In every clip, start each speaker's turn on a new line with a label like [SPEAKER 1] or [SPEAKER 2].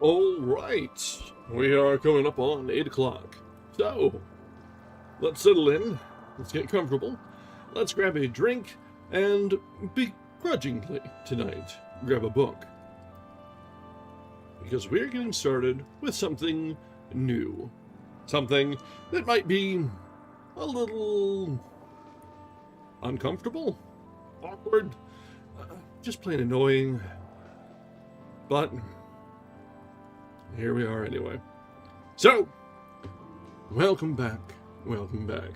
[SPEAKER 1] All right, we are coming up on 8 o'clock. So, let's settle in, let's get comfortable, let's grab a drink, and begrudgingly tonight, grab a book. Because we're getting started with something new. Something that might be a little uncomfortable, awkward, just plain annoying, but here we are anyway. So, welcome back, welcome back.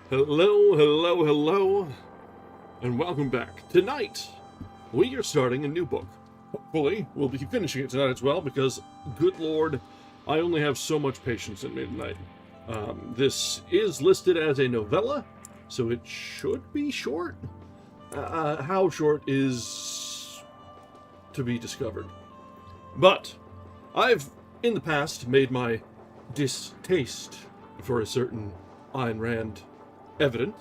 [SPEAKER 1] Hello, hello, hello, and welcome back. Tonight, we are starting a new book. Hopefully, we'll be finishing it tonight as well, because, good lord, I only have so much patience in me tonight. This is listed as a novella, so it should be short. How short is to be discovered. But I've, in the past, made my distaste for a certain Ayn Rand evident.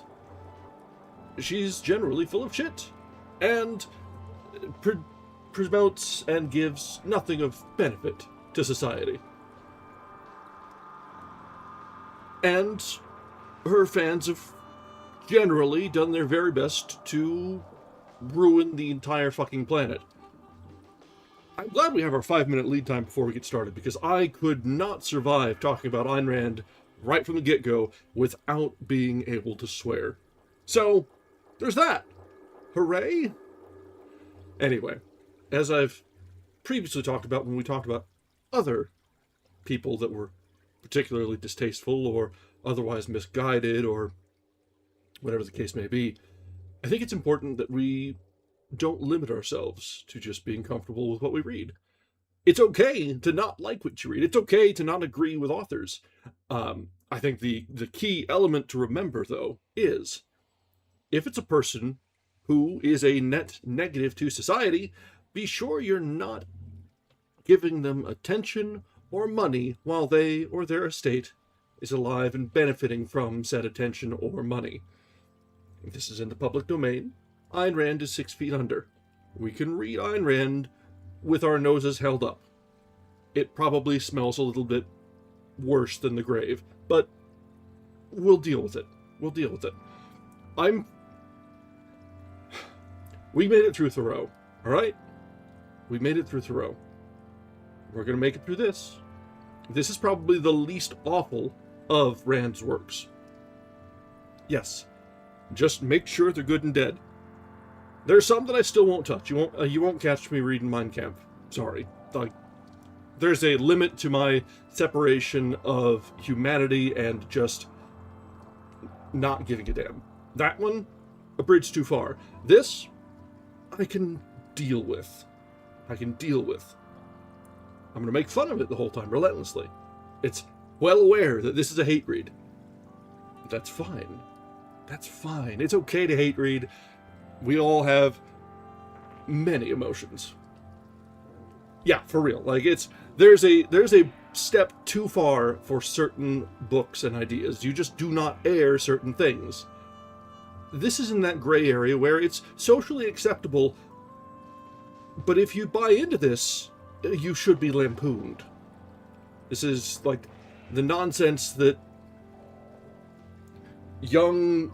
[SPEAKER 1] She's generally full of shit, and promotes and gives nothing of benefit to society. And her fans have generally done their very best to ruin the entire fucking planet. I'm glad we have our 5-minute lead time before we get started, because I could not survive talking about Ayn Rand right from the get-go without being able to swear. So, there's that. Hooray! Anyway, as I've previously talked about when we talked about other people that were particularly distasteful or otherwise misguided or whatever the case may be, I think it's important that we don't limit ourselves to just being comfortable with what we read. It's okay to not like what you read. It's okay to not agree with authors. I think the key element to remember, though, is if it's a person who is a net negative to society, be sure you're not giving them attention or money while they or their estate is alive and benefiting from said attention or money. If this is in the public domain, Ayn Rand is 6 feet under. We can read Ayn Rand with our noses held up. It probably smells a little bit worse than the grave, but we'll deal with it. We'll deal with it. We made it through Thoreau, alright? We made it through Thoreau. We're going to make it through this. This is probably the least awful of Rand's works. Yes, just make sure they're good and dead. There's some that I still won't touch. You won't catch me reading Mein Kampf. Sorry. There's a limit to my separation of humanity and just not giving a damn. That one, a bridge too far. This, I can deal with. I'm going to make fun of it the whole time, relentlessly. It's well aware that this is a hate read. That's fine. That's fine. It's okay to hate read. We all have many emotions. Yeah, for real. Like, there's a step too far for certain books and ideas. You just do not air certain things. This is in that gray area where it's socially acceptable, but if you buy into this, you should be lampooned. This is like the nonsense that young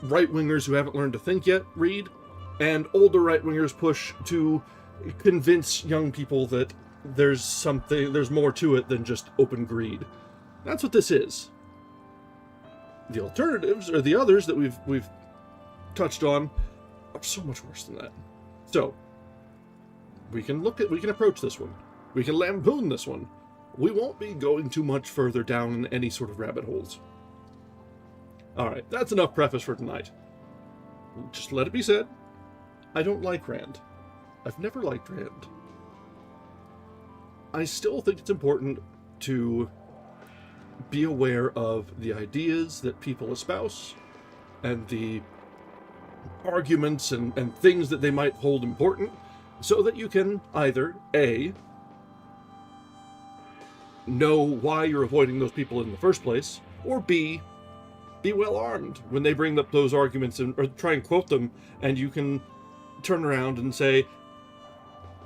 [SPEAKER 1] right-wingers who haven't learned to think yet read, and older right-wingers push to convince young people that there's more to it than just open greed. That's what this is. The alternatives, or the others that we've touched on, are so much worse than that. So, we can approach this one. We can lampoon this one. We won't be going too much further down in any sort of rabbit holes. Alright, that's enough preface for tonight. Just let it be said, I don't like Rand. I've never liked Rand. I still think it's important to be aware of the ideas that people espouse and the arguments and things that they might hold important, so that you can either A, know why you're avoiding those people in the first place, or B, be well armed when they bring up those arguments or try and quote them, and you can turn around and say,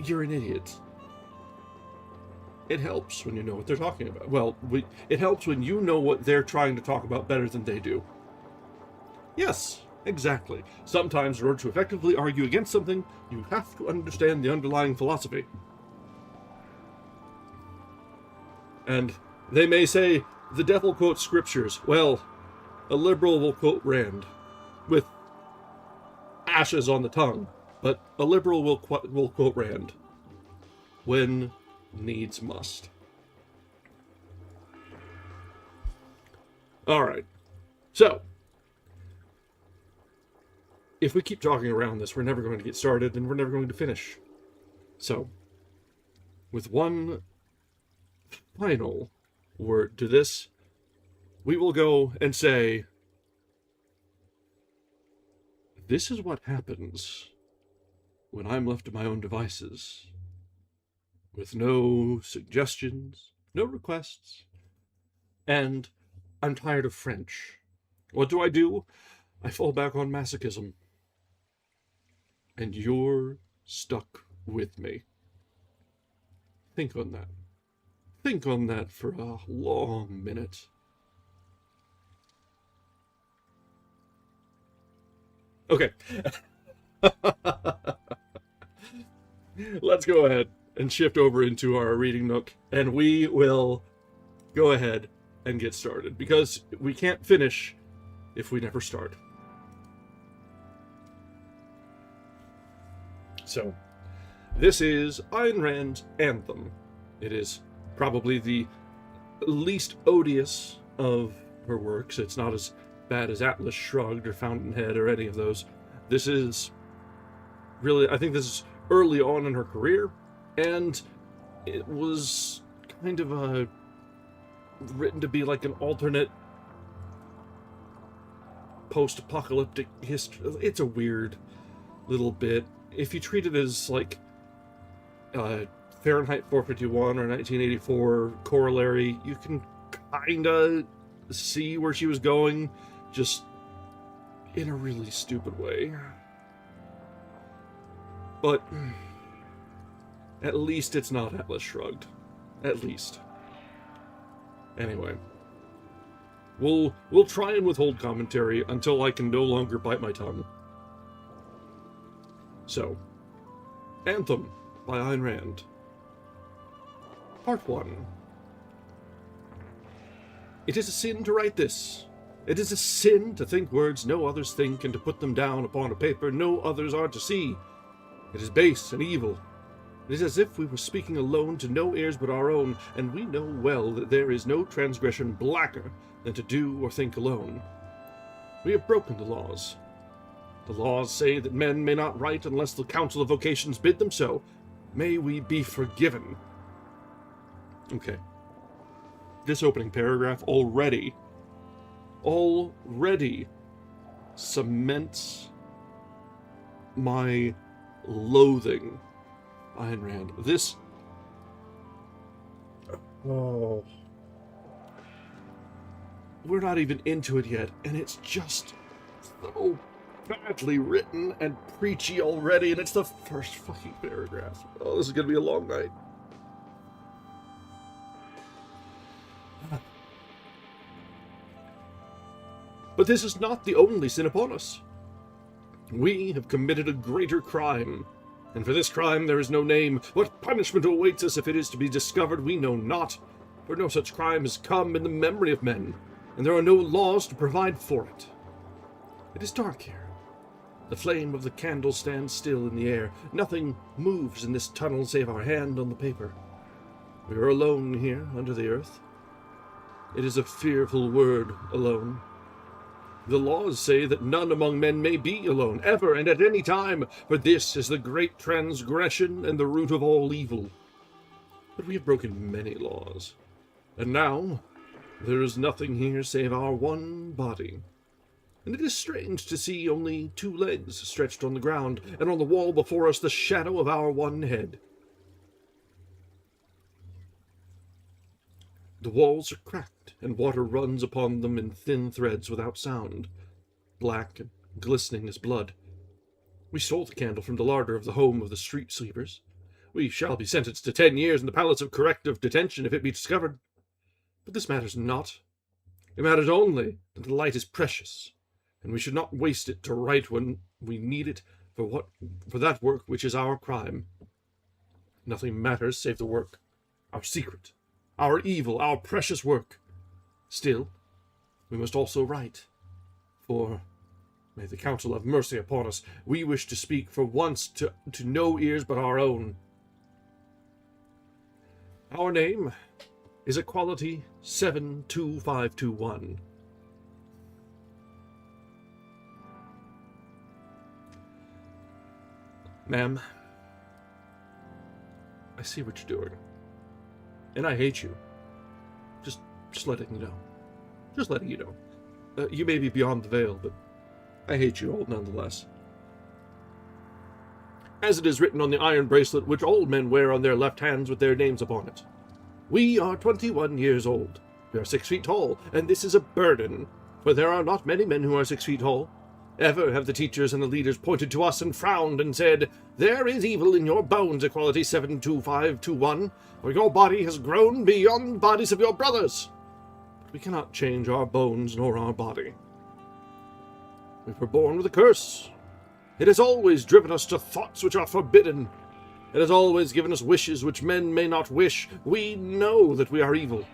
[SPEAKER 1] "You're an idiot." It helps when you know what they're talking about. Well, it helps when you know what they're trying to talk about better than they do. Yes, exactly. Sometimes, in order to effectively argue against something, you have to understand the underlying philosophy. And they may say, the devil quotes scriptures. Well, a liberal will quote Rand, with ashes on the tongue, but a liberal will quote Rand when needs must. All right. So, if we keep talking around this, we're never going to get started and we're never going to finish. So, with one final word to this, we will go and say, this is what happens when I'm left to my own devices, with no suggestions, no requests, and I'm tired of French. What do? I fall back on masochism. And you're stuck with me. Think on that. Think on that for a long minute. Okay. Let's go ahead and shift over into our reading nook, and we will go ahead and get started, because we can't finish if we never start. So, this is Ayn Rand's Anthem. It is probably the least odious of her works. It's not as bad as Atlas Shrugged or Fountainhead or any of those. This is really, I think this is early on in her career, and it was kind of written to be like an alternate post-apocalyptic history. It's a weird little bit. If you treat it as like Fahrenheit 451 or 1984 corollary, you can kind of see where she was going, just in a really stupid way. But at least it's not Atlas Shrugged. At least. Anyway. We'll try and withhold commentary until I can no longer bite my tongue. So, Anthem by Ayn Rand. Part 1. It is a sin to write this. It is a sin to think words no others think, and to put them down upon a paper no others are to see. It is base and evil. It is as if we were speaking alone to no ears but our own, and we know well that there is no transgression blacker than to do or think alone. We have broken the laws. The laws say that men may not write unless the Council of Vocations bid them so. May we be forgiven. Okay. This opening paragraph already cements my loathing. Ayn Rand. This... Oh... We're not even into it yet, and it's just so badly written and preachy already, and it's the first fucking paragraph. Oh, this is gonna be a long night. But this is not the only sin upon us. We have committed a greater crime, and for this crime there is no name. What punishment awaits us if it is to be discovered we know not, for no such crime has come in the memory of men, and there are no laws to provide for it. It is dark here. The flame of the candle stands still in the air. Nothing moves in this tunnel save our hand on the paper. We are alone here under the earth. It is a fearful word, alone. The laws say that none among men may be alone, ever and at any time, for this is the great transgression and the root of all evil. But we have broken many laws, and now there is nothing here save our one body. And it is strange to see only 2 legs stretched on the ground, and on the wall before us the shadow of our one head. The walls are cracked, and water runs upon them in thin threads without sound, black and glistening as blood. We stole the candle from the larder of the home of the street sweepers. We shall be sentenced to 10 years in the Palace of Corrective Detention if it be discovered. But this matters not. It matters only that the light is precious, and we should not waste it to write when we need it for that work which is our crime. Nothing matters save the work, our secret, our evil, our precious work. Still, we must also write, for, may the council have mercy upon us, we wish to speak for once to no ears but our own. Our name is Equality 72521. Ma'am, I see what you're doing, and I hate you. Just letting you know. Just letting you know. You may be beyond the veil, but I hate you all nonetheless. As it is written on the iron bracelet which all men wear on their left hands with their names upon it. We are 21 years old. We are 6 feet tall, and this is a burden, for there are not many men who are 6 feet tall. Ever have the teachers and the leaders pointed to us and frowned and said, "There is evil in your bones, Equality 72521, for your body has grown beyond the bodies of your brothers." But we cannot change our bones nor our body. We were born with a curse. It has always driven us to thoughts which are forbidden. It has always given us wishes which men may not wish. We know that we are evil,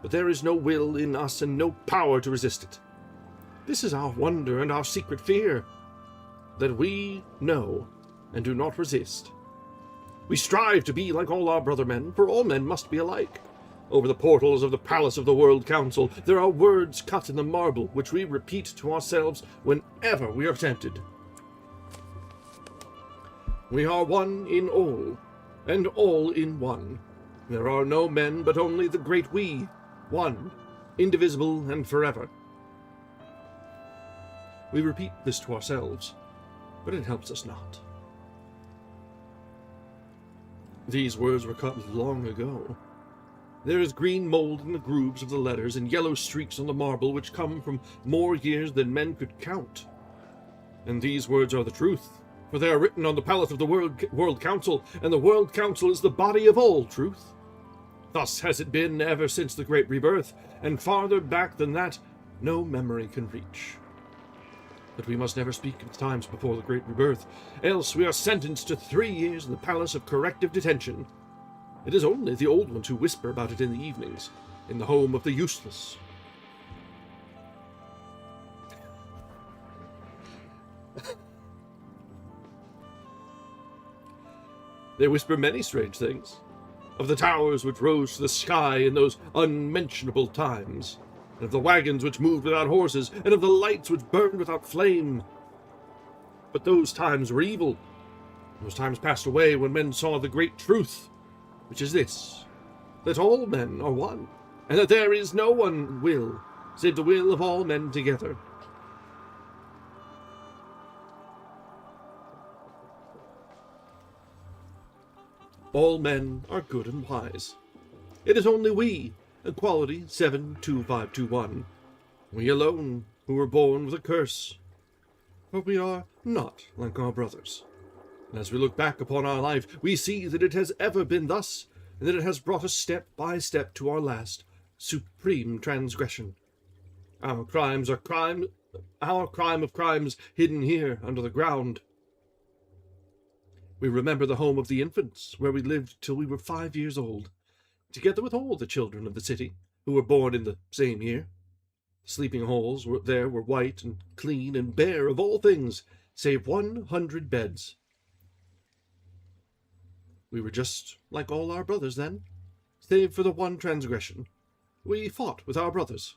[SPEAKER 1] but there is no will in us and no power to resist it. This is our wonder and our secret fear, that we know and do not resist. We strive to be like all our brother men, for all men must be alike. Over the portals of the Palace of the World Council, there are words cut in the marble, which we repeat to ourselves whenever we are tempted. We are one in all, and all in one. There are no men, but only the great we, one, indivisible and forever. We repeat this to ourselves, but it helps us not. These words were cut long ago. There is green mold in the grooves of the letters and yellow streaks on the marble which come from more years than men could count. And these words are the truth, for they are written on the Palace of the World Council, and the World Council is the body of all truth. Thus has it been ever since the Great Rebirth, and farther back than that no memory can reach. But we must never speak of times before the Great Rebirth, else we are sentenced to 3 years in the Palace of Corrective Detention. It is only the old ones who whisper about it in the evenings, in the home of the useless. They whisper many strange things, of the towers which rose to the sky in those unmentionable times, and of the wagons which moved without horses, and of the lights which burned without flame. But those times were evil. Those times passed away when men saw the great truth, which is this, that all men are one, and that there is no one will, save the will of all men together. All men are good and wise. It is only we, Equality 72521, we alone who were born with a curse. For we are not like our brothers. And as we look back upon our life, we see that it has ever been thus, and that it has brought us step by step to our last, supreme transgression. Our crimes are our crime of crimes hidden here under the ground. We remember the home of the infants, where we lived till we were 5 years old, together with all the children of the city, who were born in the same year. The sleeping halls there were white and clean and bare of all things, save 100 beds. We were just like all our brothers then, save for the one transgression. We fought with our brothers.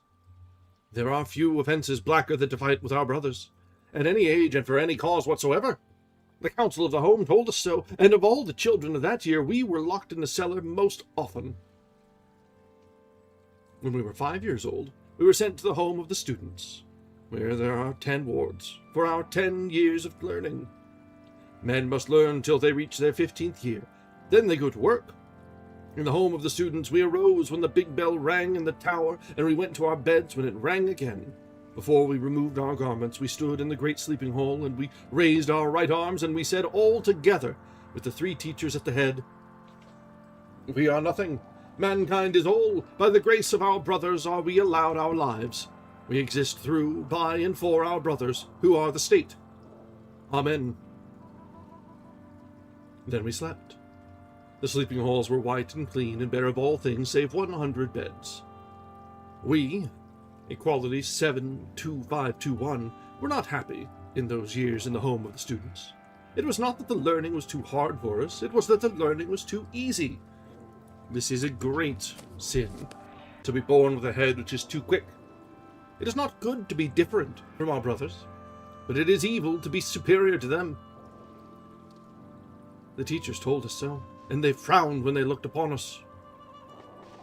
[SPEAKER 1] There are few offences blacker than to fight with our brothers, at any age and for any cause whatsoever. The council of the home told us so, and of all the children of that year, we were locked in the cellar most often. When we were 5 years old, we were sent to the home of the students, where there are 10 wards, for our 10 years of learning. Men must learn till they reach their 15th year. Then they go to work. In the home of the students, we arose when the big bell rang in the tower, and we went to our beds when it rang again. Before we removed our garments, we stood in the great sleeping hall, and we raised our right arms, and we said all together, with the 3 teachers at the head, "We are nothing. Mankind is all. By the grace of our brothers are we allowed our lives. We exist through, by, and for our brothers, who are the state. Amen." Then we slept. The sleeping halls were white and clean and bare of all things save 100 beds. We, Equality 72521, were not happy in those years in the home of the students. It was not that the learning was too hard for us, it was that the learning was too easy. This is a great sin, to be born with a head which is too quick. It is not good to be different from our brothers, but it is evil to be superior to them. The teachers told us so, and they frowned when they looked upon us.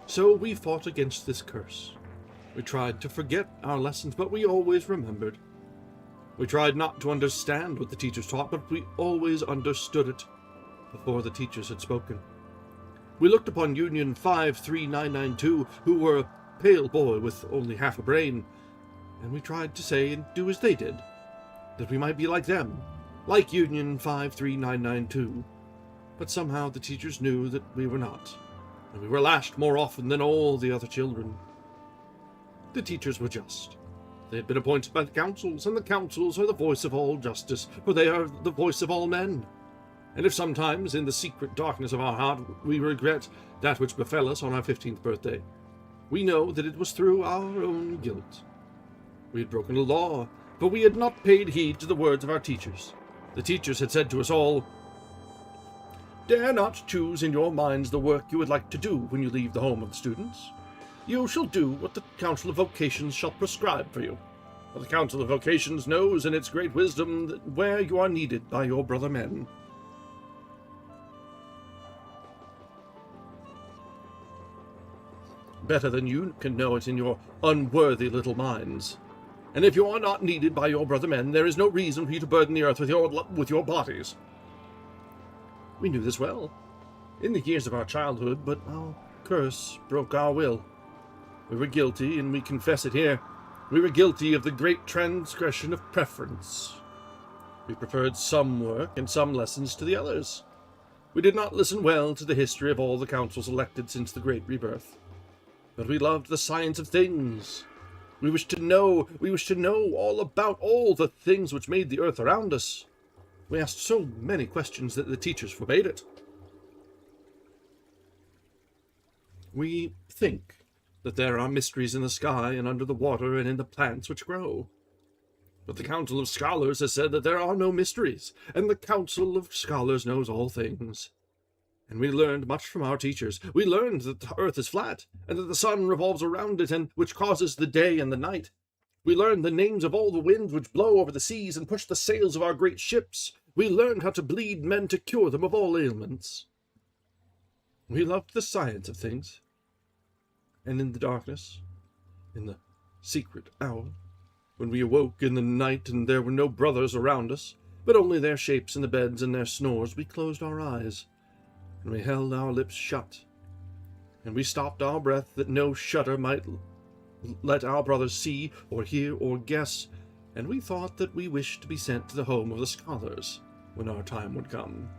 [SPEAKER 1] So we fought against this curse. We tried to forget our lessons, but we always remembered. We tried not to understand what the teachers taught, but we always understood it before the teachers had spoken. We looked upon Union 53992, who were a pale boy with only half a brain, and we tried to say and do as they did, that we might be like them, like Union 53992. But somehow the teachers knew that we were not, and we were lashed more often than all the other children. The teachers were just. They had been appointed by the councils, and the councils are the voice of all justice, for they are the voice of all men. And if sometimes, in the secret darkness of our heart, we regret that which befell us on our 15th birthday, we know that it was through our own guilt. We had broken a law, but we had not paid heed to the words of our teachers. The teachers had said to us all, "Dare not choose in your minds the work you would like to do when you leave the home of the students. You shall do what the Council of Vocations shall prescribe for you. For the Council of Vocations knows in its great wisdom that where you are needed by your brother men." Better than you can know it in your unworthy little minds. And if you are not needed by your brother men, there is no reason for you to burden the earth with your bodies. We knew this well, in the years of our childhood, but our curse broke our will. We were guilty, and we confess it here. We were guilty of the great transgression of preference. We preferred some work and some lessons to the others. We did not listen well to the history of all the councils elected since the Great Rebirth. But we loved the science of things. We wished to know all about all the things which made the earth around us. We asked so many questions that the teachers forbade it. We think that there are mysteries in the sky and under the water and in the plants which grow. But the Council of Scholars has said that there are no mysteries, and the Council of Scholars knows all things. And we learned much from our teachers. We learned that the earth is flat, and that the sun revolves around it, and which causes the day and the night. We learned the names of all the winds which blow over the seas and push the sails of our great ships. We learned how to bleed men to cure them of all ailments. We loved the science of things. And in the darkness, in the secret hour, when we awoke in the night and there were no brothers around us, but only their shapes in the beds and their snores, we closed our eyes, and we held our lips shut, and we stopped our breath that no shudder might let our brothers see or hear or guess, and we thought that we wished to be sent to the home of the scholars when our time would come.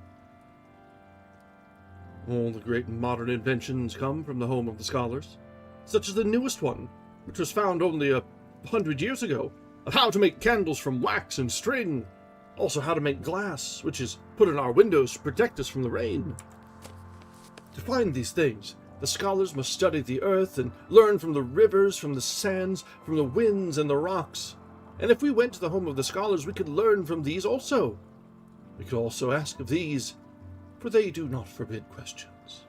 [SPEAKER 1] All the great modern inventions come from the home of the scholars, such as the newest one, which was found only 100 years ago, of how to make candles from wax and string, also how to make glass, which is put in our windows to protect us from the rain. To find these things, the scholars must study the earth and learn from the rivers, from the sands, from the winds and the rocks. And if we went to the home of the scholars, we could learn from these also. We could also ask of these, for they do not forbid questions.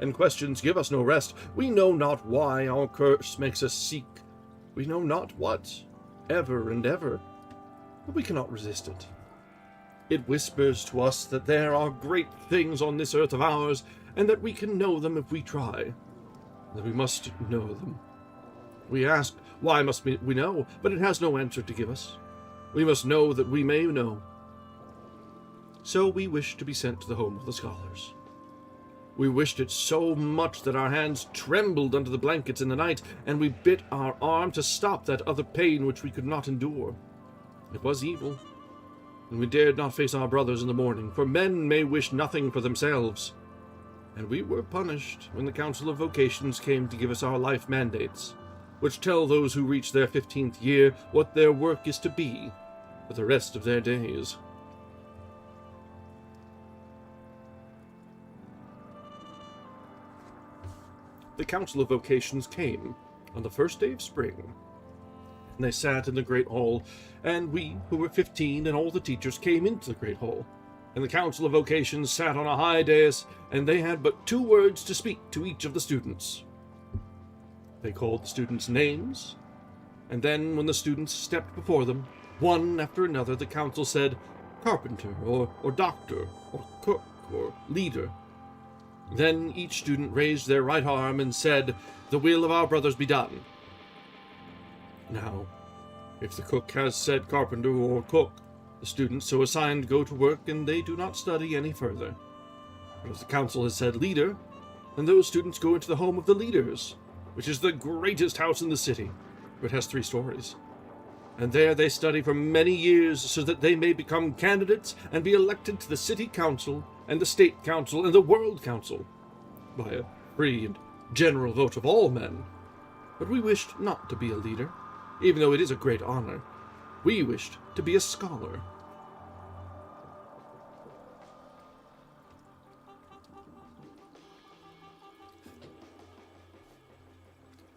[SPEAKER 1] And questions give us no rest. We know not why our curse makes us seek. We know not what, ever and ever, but we cannot resist it. It whispers to us that there are great things on this earth of ours, and that we can know them if we try, that we must know them. We ask, why must we know? But it has no answer to give us. We must know that we may know. So we wish to be sent to the home of the scholars. We wished it so much that our hands trembled under the blankets in the night, and we bit our arm to stop that other pain which we could not endure. It was evil, and we dared not face our brothers in the morning, for men may wish nothing for themselves. And we were punished when the Council of Vocations came to give us our life mandates, which tell those who reach their 15th year what their work is to be for the rest of their days. The Council of Vocations came on the first day of spring, and they sat in the Great Hall, and we, who were 15, and all the teachers came into the Great Hall. And the Council of Vocations sat on a high dais, and they had but 2 words to speak to each of the students. They called the students' names, and then when the students stepped before them, one after another, the council said, "Carpenter," or "Doctor," or "Cook," or "Leader." Then each student raised their right arm and said, "The will of our brothers be done." Now, if the cook has said carpenter or cook, the students so assigned go to work and they do not study any further. But if the council has said leader, then those students go into the home of the leaders, which is the greatest house in the city, for it has 3 stories. And there they study for many years so that they may become candidates and be elected to the city council and the state council and the world council by a free and general vote of all men. But we wished not to be a leader, even though it is a great honor. We wished to be a scholar.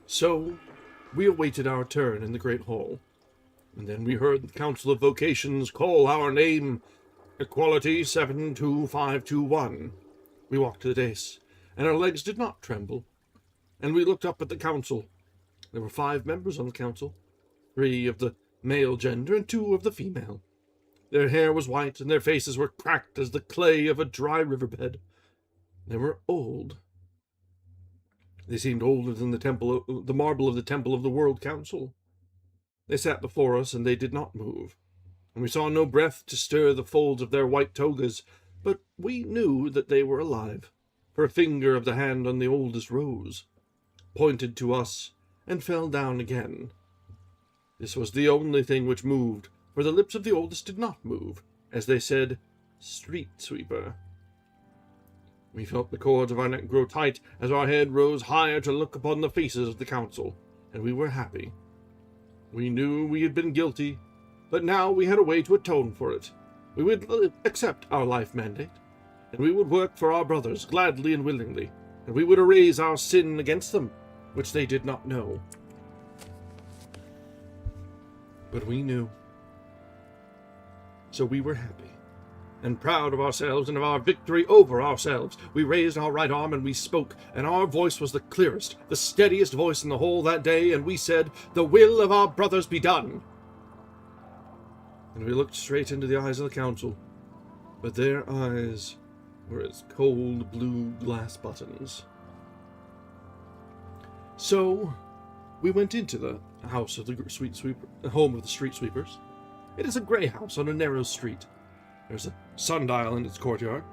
[SPEAKER 1] So, we awaited our turn in the Great Hall, and then we heard the Council of Vocations call our name, Equality 72521. We walked to the dais, and our legs did not tremble, and we looked up at the council. There were 5 members on the council, 3 of the male gender and 2 of the female. Their hair was white, and their faces were cracked as the clay of a dry riverbed. They were old. They seemed older than the marble of the temple of the World Council. They sat before us, and they did not move, and we saw no breath to stir the folds of their white togas, but we knew that they were alive, for a finger of the hand on the oldest rose, pointed to us, and fell down again. This was the only thing which moved, for the lips of the oldest did not move, as they said, "Street sweeper." We felt the cords of our neck grow tight as our head rose higher to look upon the faces of the council, and we were happy. We knew we had been guilty, but now we had a way to atone for it. We would accept our life mandate, and we would work for our brothers gladly and willingly, and we would erase our sin against them, which they did not know. But we knew. So we were happy, and proud of ourselves and of our victory over ourselves. We raised our right arm and we spoke, and our voice was the clearest, the steadiest voice in the whole that day, and we said, "The will of our brothers be done." And we looked straight into the eyes of the council, but their eyes were as cold blue glass buttons. So we went into the house of the home of the street sweepers. It is a grey house on a narrow street. There's a sundial in its courtyard.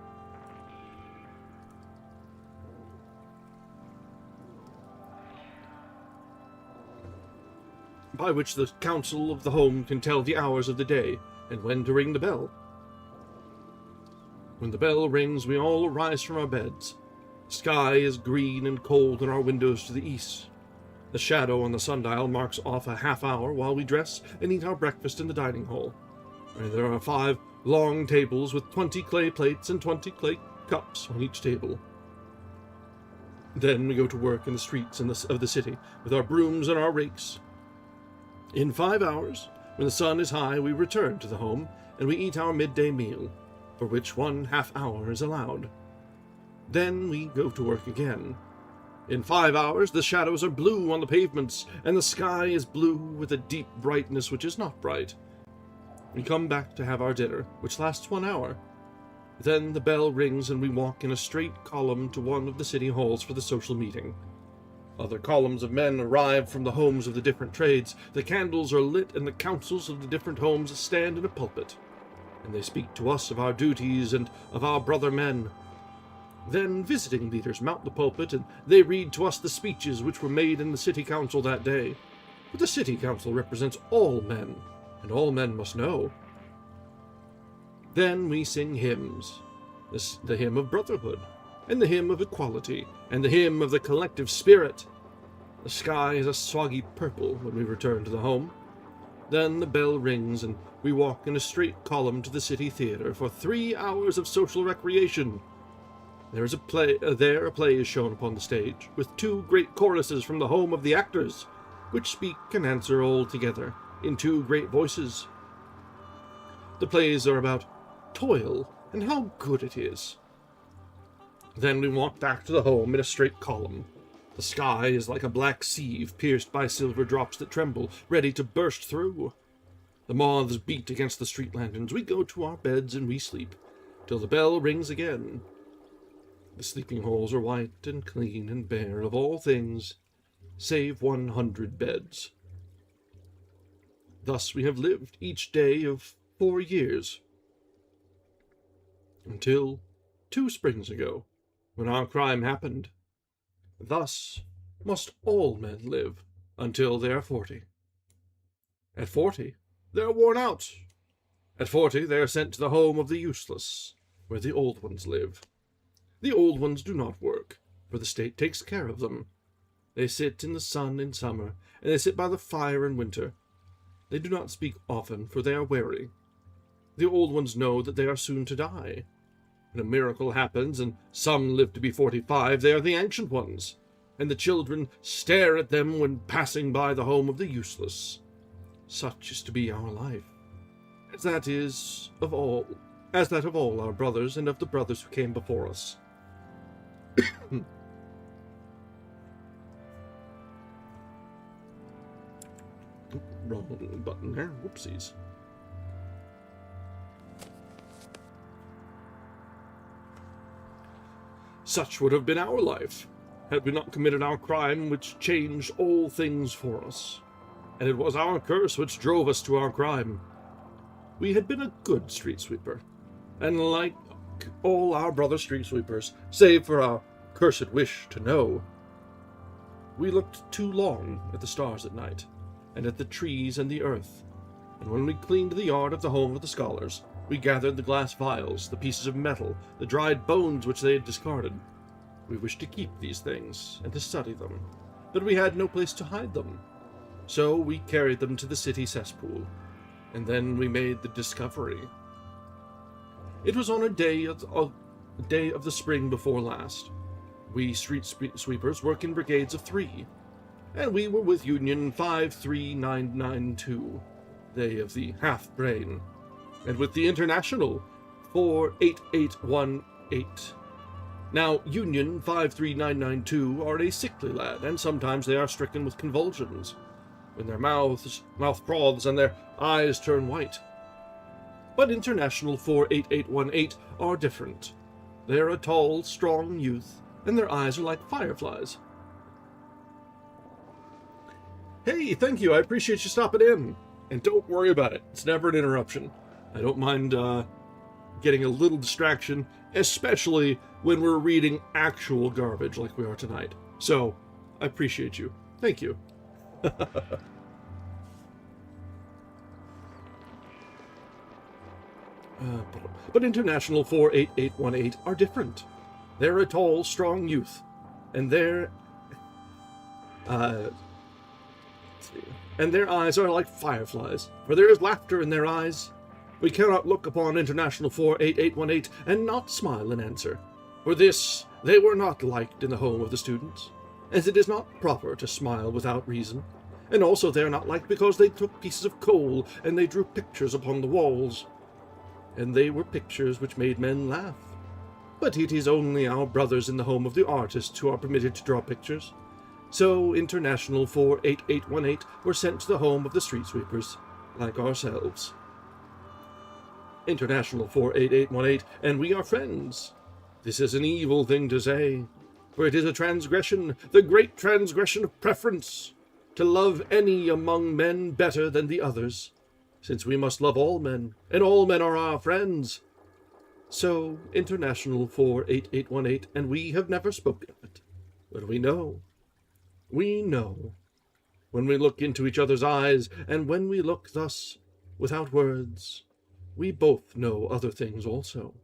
[SPEAKER 1] By which the council of the home can tell the hours of the day, and when to ring the bell. When the bell rings, we all arise from our beds. The sky is green and cold in our windows to the east. The shadow on the sundial marks off a half hour while we dress and eat our breakfast in the dining hall, where there are 5 long tables with 20 clay plates and 20 clay cups on each table. Then we go to work in the streets of the city with our brooms and our rakes. In 5 hours, when the sun is high, we return to the home, and we eat our midday meal, for which 1/2 hour is allowed. Then we go to work again. In 5 hours, the shadows are blue on the pavements, and the sky is blue with a deep brightness which is not bright. We come back to have our dinner, which lasts 1 hour. Then the bell rings, and we walk in a straight column to one of the city halls for the social meeting. Other columns of men arrive from the homes of the different trades. The candles are lit, and the councils of the different homes stand in a pulpit, and they speak to us of our duties and of our brother men. Then visiting leaders mount the pulpit, and they read to us the speeches which were made in the city council that day. But the city council represents all men, and all men must know. Then we sing hymns, the hymn of brotherhood, and the hymn of equality, and the hymn of the collective spirit. The sky is a soggy purple when we return to the home. Then the bell rings, and we walk in a straight column to the city theater for 3 hours of social recreation. There is a play is shown upon the stage, with 2 great choruses from the home of the actors, which speak and answer all together, in 2 great voices. The plays are about toil, and how good it is. Then we walk back to the home in a straight column. The sky is like a black sieve pierced by silver drops that tremble, ready to burst through. The moths beat against the street lanterns. We go to our beds and we sleep, till the bell rings again. The sleeping holes are white and clean and bare of all things, save 100 beds. Thus we have lived each day of 4 years, until 2 springs ago, when our crime happened. Thus must all men live until they are 40. At 40, they are worn out. At 40, they are sent to the home of the useless, where the old ones live. The old ones do not work, for the state takes care of them. They sit in the sun in summer, and they sit by the fire in winter. They do not speak often, for they are weary. The old ones know that they are soon to die. When a miracle happens, and some live to be 45, they are the ancient ones, and the children stare at them when passing by the home of the useless. Such is to be our life, as that of all our brothers and of the brothers who came before us. Wrong button there. Whoopsies. Such would have been our life, had we not committed our crime which changed all things for us. And it was our curse which drove us to our crime. We had been a good street sweeper, and like all our brother street sweepers, save for our cursed wish to know, we looked too long at the stars at night, and at the trees and the earth, and when we cleaned the yard of the home of the scholars, we gathered the glass vials, the pieces of metal, the dried bones which they had discarded. We wished to keep these things, and to study them, but we had no place to hide them. So we carried them to the city cesspool, and then we made the discovery. It was on a day of the spring before last. We street sweepers work in brigades of 3, and we were with Union 53992, they of the half-brain, and with the International 48818. Now, Union 53992 are a sickly lad, and sometimes they are stricken with convulsions, when their mouth froths and their eyes turn white. But International 48818 are different. They are a tall, strong youth, and their eyes are like fireflies. Hey, thank you, I appreciate you stopping in. And don't worry about it, it's never an interruption. I don't mind getting a little distraction, especially when we're reading actual garbage like we are tonight. So, I appreciate you. Thank you. But International 48818 are different. They're a tall, strong youth, and their eyes are like fireflies, for there is laughter in their eyes. We cannot look upon International 48818 and not smile in answer. For this, they were not liked in the home of the students, as it is not proper to smile without reason. And also they are not liked because they took pieces of coal and they drew pictures upon the walls. And they were pictures which made men laugh. But it is only our brothers in the home of the artists who are permitted to draw pictures. So International 48818 were sent to the home of the street sweepers, like ourselves. International 48818, and we are friends. This is an evil thing to say, for it is a transgression, the great transgression of preference, to love any among men better than the others, since we must love all men, and all men are our friends. So, International 48818, and we have never spoken of it. But we know. When we look into each other's eyes, and when we look thus, without words, we both know other things also.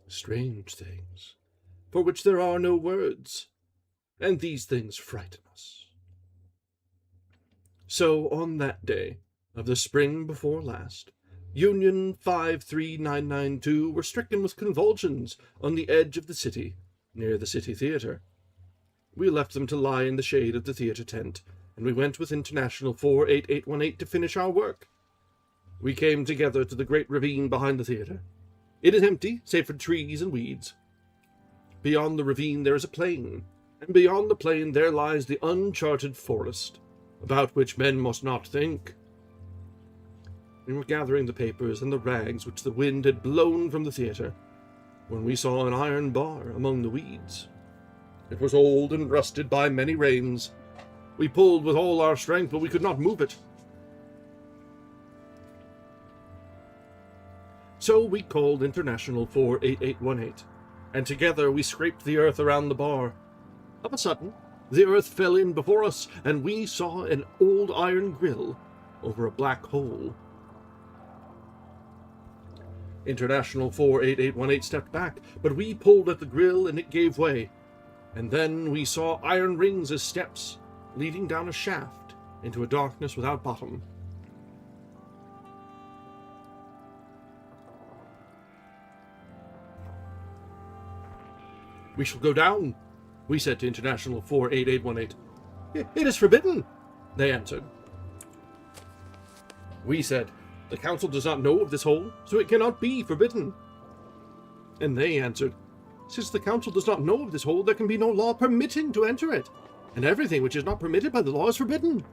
[SPEAKER 1] Strange things, for which there are no words, and these things frighten us. So, on that day of the spring before last, Union 53992 were stricken with convulsions on the edge of the city, near the city theatre. We left them to lie in the shade of the theatre tent, and we went with International 48818 to finish our work. We came together to the great ravine behind the theatre. It is empty, save for trees and weeds. Beyond the ravine there is a plain, and beyond the plain there lies the uncharted forest, about which men must not think. We were gathering the papers and the rags which the wind had blown from the theatre, when we saw an iron bar among the weeds. It was old and rusted by many rains. We pulled with all our strength, but we could not move it. So we called International 48818, and together we scraped the earth around the bar. Of a sudden, the earth fell in before us, and we saw an old iron grill over a black hole. International 48818 stepped back, but we pulled at the grill and it gave way. And then we saw iron rings as steps, leading down a shaft into a darkness without bottom. "We shall go down," we said to International 48818. "It is forbidden," they answered. We said, "The council does not know of this hole, so it cannot be forbidden." And they answered, "Since the council does not know of this hole, there can be no law permitting to enter it, and everything which is not permitted by the law is forbidden."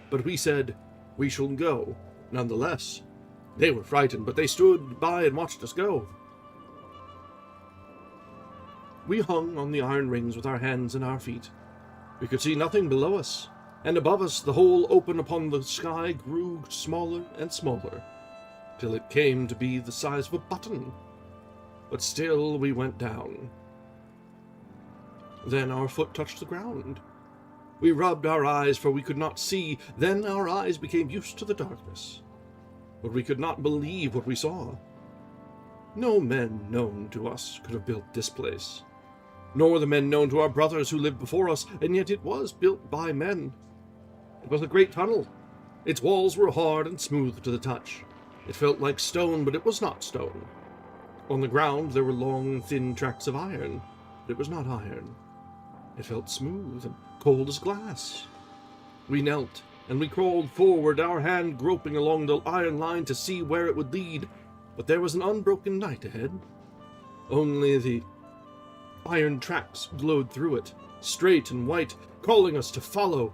[SPEAKER 1] But we said, "We shall go, nonetheless." They were frightened, but they stood by and watched us go. We hung on the iron rings with our hands and our feet. We could see nothing below us, and above us the hole open upon the sky grew smaller and smaller, till it came to be the size of a button. But still we went down. Then our foot touched the ground. We rubbed our eyes, for we could not see. Then our eyes became used to the darkness. But we could not believe what we saw. No men known to us could have built this place, nor the men known to our brothers who lived before us, and yet it was built by men. It was a great tunnel. Its walls were hard and smooth to the touch. It felt like stone, but it was not stone. On the ground there were long, thin tracks of iron, but it was not iron. It felt smooth and cold as glass. We knelt, and we crawled forward, our hand groping along the iron line to see where it would lead, but there was an unbroken night ahead. Only the iron tracks glowed through it, straight and white, calling us to follow.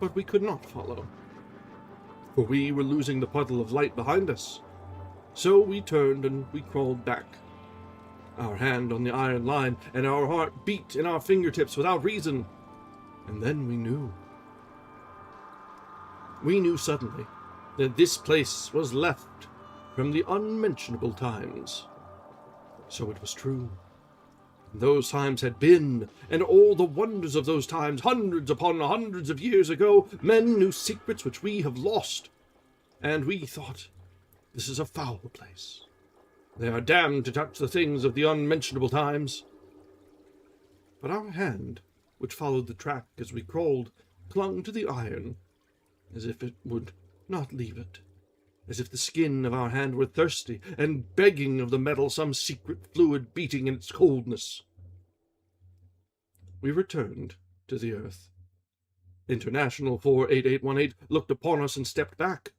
[SPEAKER 1] But we could not follow, for we were losing the puddle of light behind us. So we turned and we crawled back, our hand on the iron line, and our heart beat in our fingertips without reason. And then we knew. We knew suddenly that this place was left from the unmentionable times. So it was true. Those times had been, and all the wonders of those times, hundreds upon hundreds of years ago, men knew secrets which we have lost. And we thought, this is a foul place. They are damned to touch the things of the unmentionable times. But our hand, which followed the track as we crawled, clung to the iron, as if it would not leave it, as if the skin of our hand were thirsty, and begging of the metal some secret fluid beating in its coldness. We returned to the earth. International 48818 looked upon us and stepped back.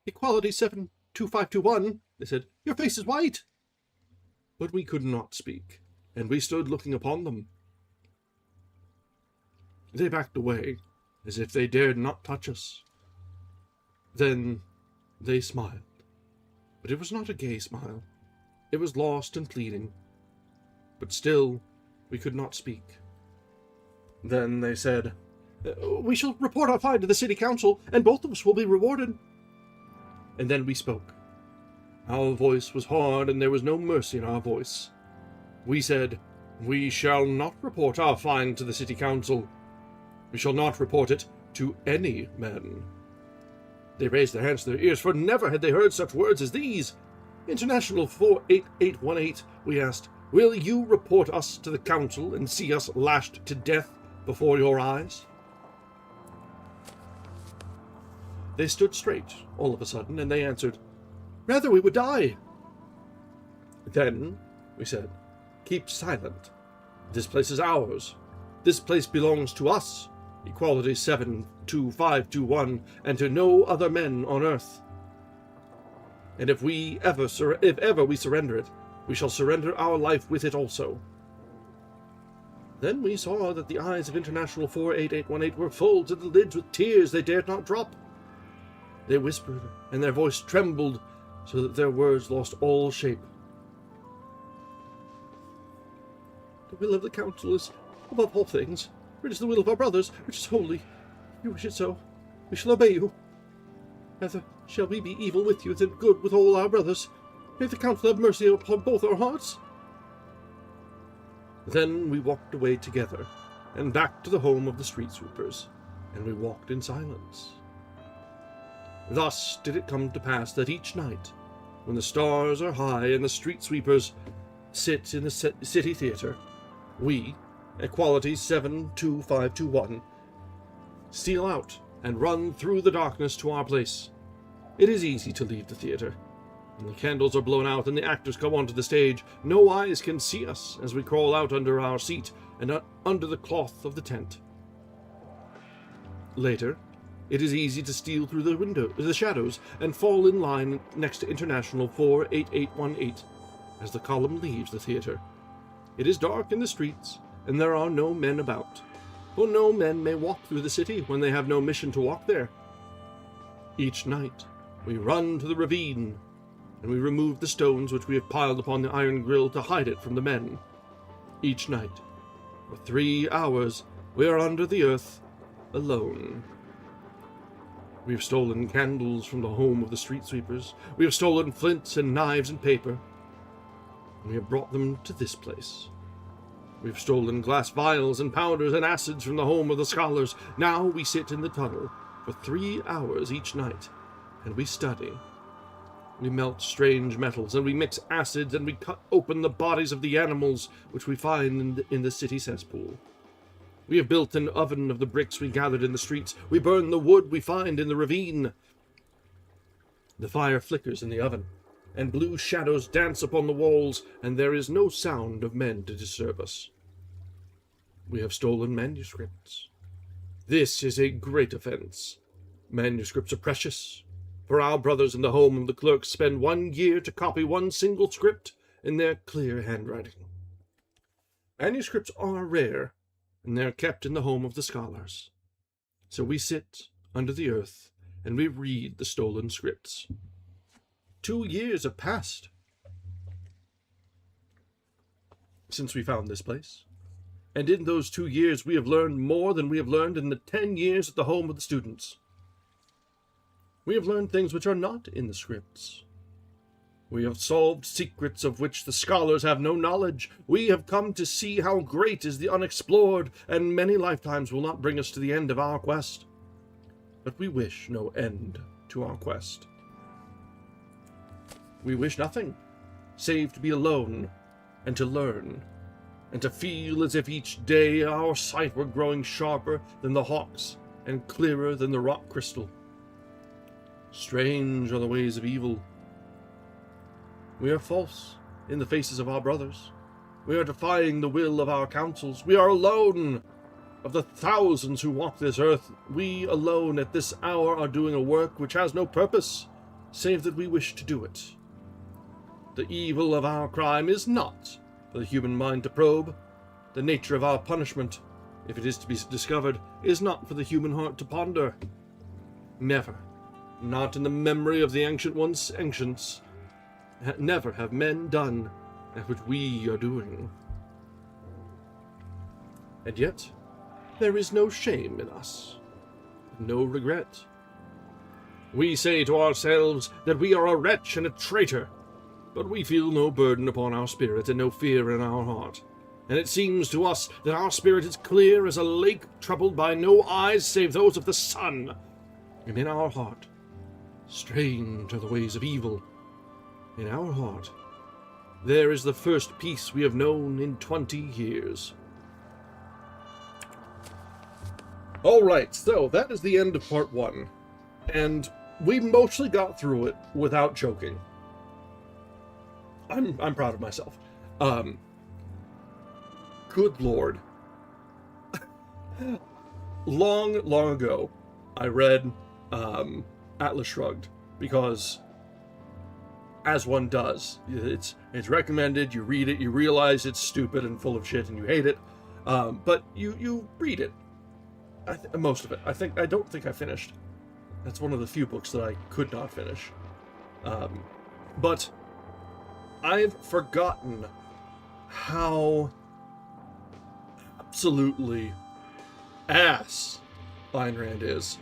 [SPEAKER 1] "Equality 72521, they said. "Your face is white." But we could not speak, and we stood looking upon them. They backed away, as if they dared not touch us. Then they smiled, but it was not a gay smile. It was lost and pleading, but still we could not speak. Then they said, "We shall report our find to the city council, and both of us will be rewarded." And then we spoke. Our voice was hard, and there was no mercy in our voice. We said, "We shall not report our find to the city council. We shall not report it to any men." They raised their hands to their ears, for never had they heard such words as these. "International 48818, we asked, will you report us to the council and see us lashed to death before your eyes?" They stood straight, all of a sudden, and they answered, "Rather we would die." "Then," we said, "keep silent. This place is ours. This place belongs to us, Equality 72521, and to no other men on earth. And if ever we surrender it, we shall surrender our life with it also." Then we saw that the eyes of International 48818 were full to the lids with tears they dared not drop. They whispered, and their voice trembled so that their words lost all shape. "The will of the council is above all things, for it is the will of our brothers, which is holy. You wish it so. We shall obey you. Rather shall we be evil with you than good with all our brothers. May the council have mercy upon both our hearts." Then we walked away together, and back to the home of the street sweepers, and we walked in silence. Thus did it come to pass that each night, when the stars are high and the street sweepers sit in the city theater, we, Equality 72521, steal out and run through the darkness to our place. It is easy to leave the theater. When the candles are blown out and the actors come onto the stage, no eyes can see us as we crawl out under our seat and under the cloth of the tent. Later, it is easy to steal through the shadows, and fall in line next to International 48818 as the column leaves the theater. It is dark in the streets, and there are no men about, for no men may walk through the city when they have no mission to walk there. Each night, we run to the ravine, and we remove the stones which we have piled upon the iron grill to hide it from the men. Each night, for 3 hours, we are under the earth, alone. We have stolen candles from the home of the street sweepers. We have stolen flints and knives and paper. We have brought them to this place. We have stolen glass vials and powders and acids from the home of the scholars. Now we sit in the tunnel for 3 hours each night, and we study. We melt strange metals, and we mix acids, and we cut open the bodies of the animals which we find in the city cesspool. We have built an oven of the bricks we gathered in the streets. We burn the wood we find in the ravine. The fire flickers in the oven, and blue shadows dance upon the walls, and there is no sound of men to disturb us. We have stolen manuscripts. This is a great offense. Manuscripts are precious, for our brothers in the home of the clerks spend 1 year to copy 1 single script in their clear handwriting. Manuscripts are rare, and they are kept in the home of the scholars. So we sit under the earth, and we read the stolen scripts. 2 years have passed since we found this place, and in those 2 years we have learned more than we have learned in the 10 years at the home of the students. We have learned things which are not in the scripts. We have solved secrets of which the scholars have no knowledge. We have come to see how great is the unexplored, and many lifetimes will not bring us to the end of our quest. But we wish no end to our quest. We wish nothing, save to be alone, and to learn, and to feel as if each day our sight were growing sharper than the hawk's, and clearer than the rock crystal. Strange are the ways of evil. We are false in the faces of our brothers. We are defying the will of our councils. We are alone. Of the thousands who walk this earth, we alone at this hour are doing a work which has no purpose, save that we wish to do it. The evil of our crime is not for the human mind to probe. The nature of our punishment, if it is to be discovered, is not for the human heart to ponder. Never, not in the memory of the ancients, never have men done that which we are doing. And yet, there is no shame in us, no regret. We say to ourselves that we are a wretch and a traitor, but we feel no burden upon our spirit and no fear in our heart. And it seems to us that our spirit is clear as a lake troubled by no eyes save those of the sun. And in our heart, strange are the ways of evil. In our heart, there is the first peace we have known in 20 years. Alright, so that is the end of part 1. And we mostly got through it without choking. I'm proud of myself. Good Lord. long ago, I read Atlas Shrugged, because, as one does, it's recommended, you read it, you realize it's stupid and full of shit and you hate it, but you read it. Most of it. I don't think I finished. That's one of the few books that I could not finish. But I've forgotten how absolutely ass Ayn Rand is.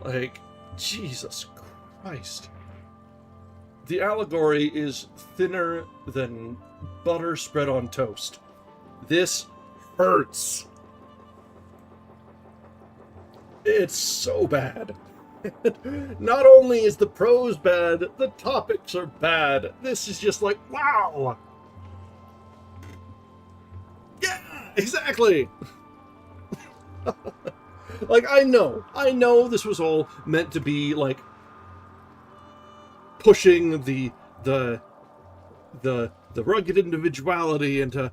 [SPEAKER 1] Like, Jesus Christ. The allegory is thinner than butter spread on toast. This hurts. It's so bad. Not only is the prose bad, the topics are bad. This is just like, wow! Yeah, exactly! Like, I know this was all meant to be, like, pushing the rugged individuality and to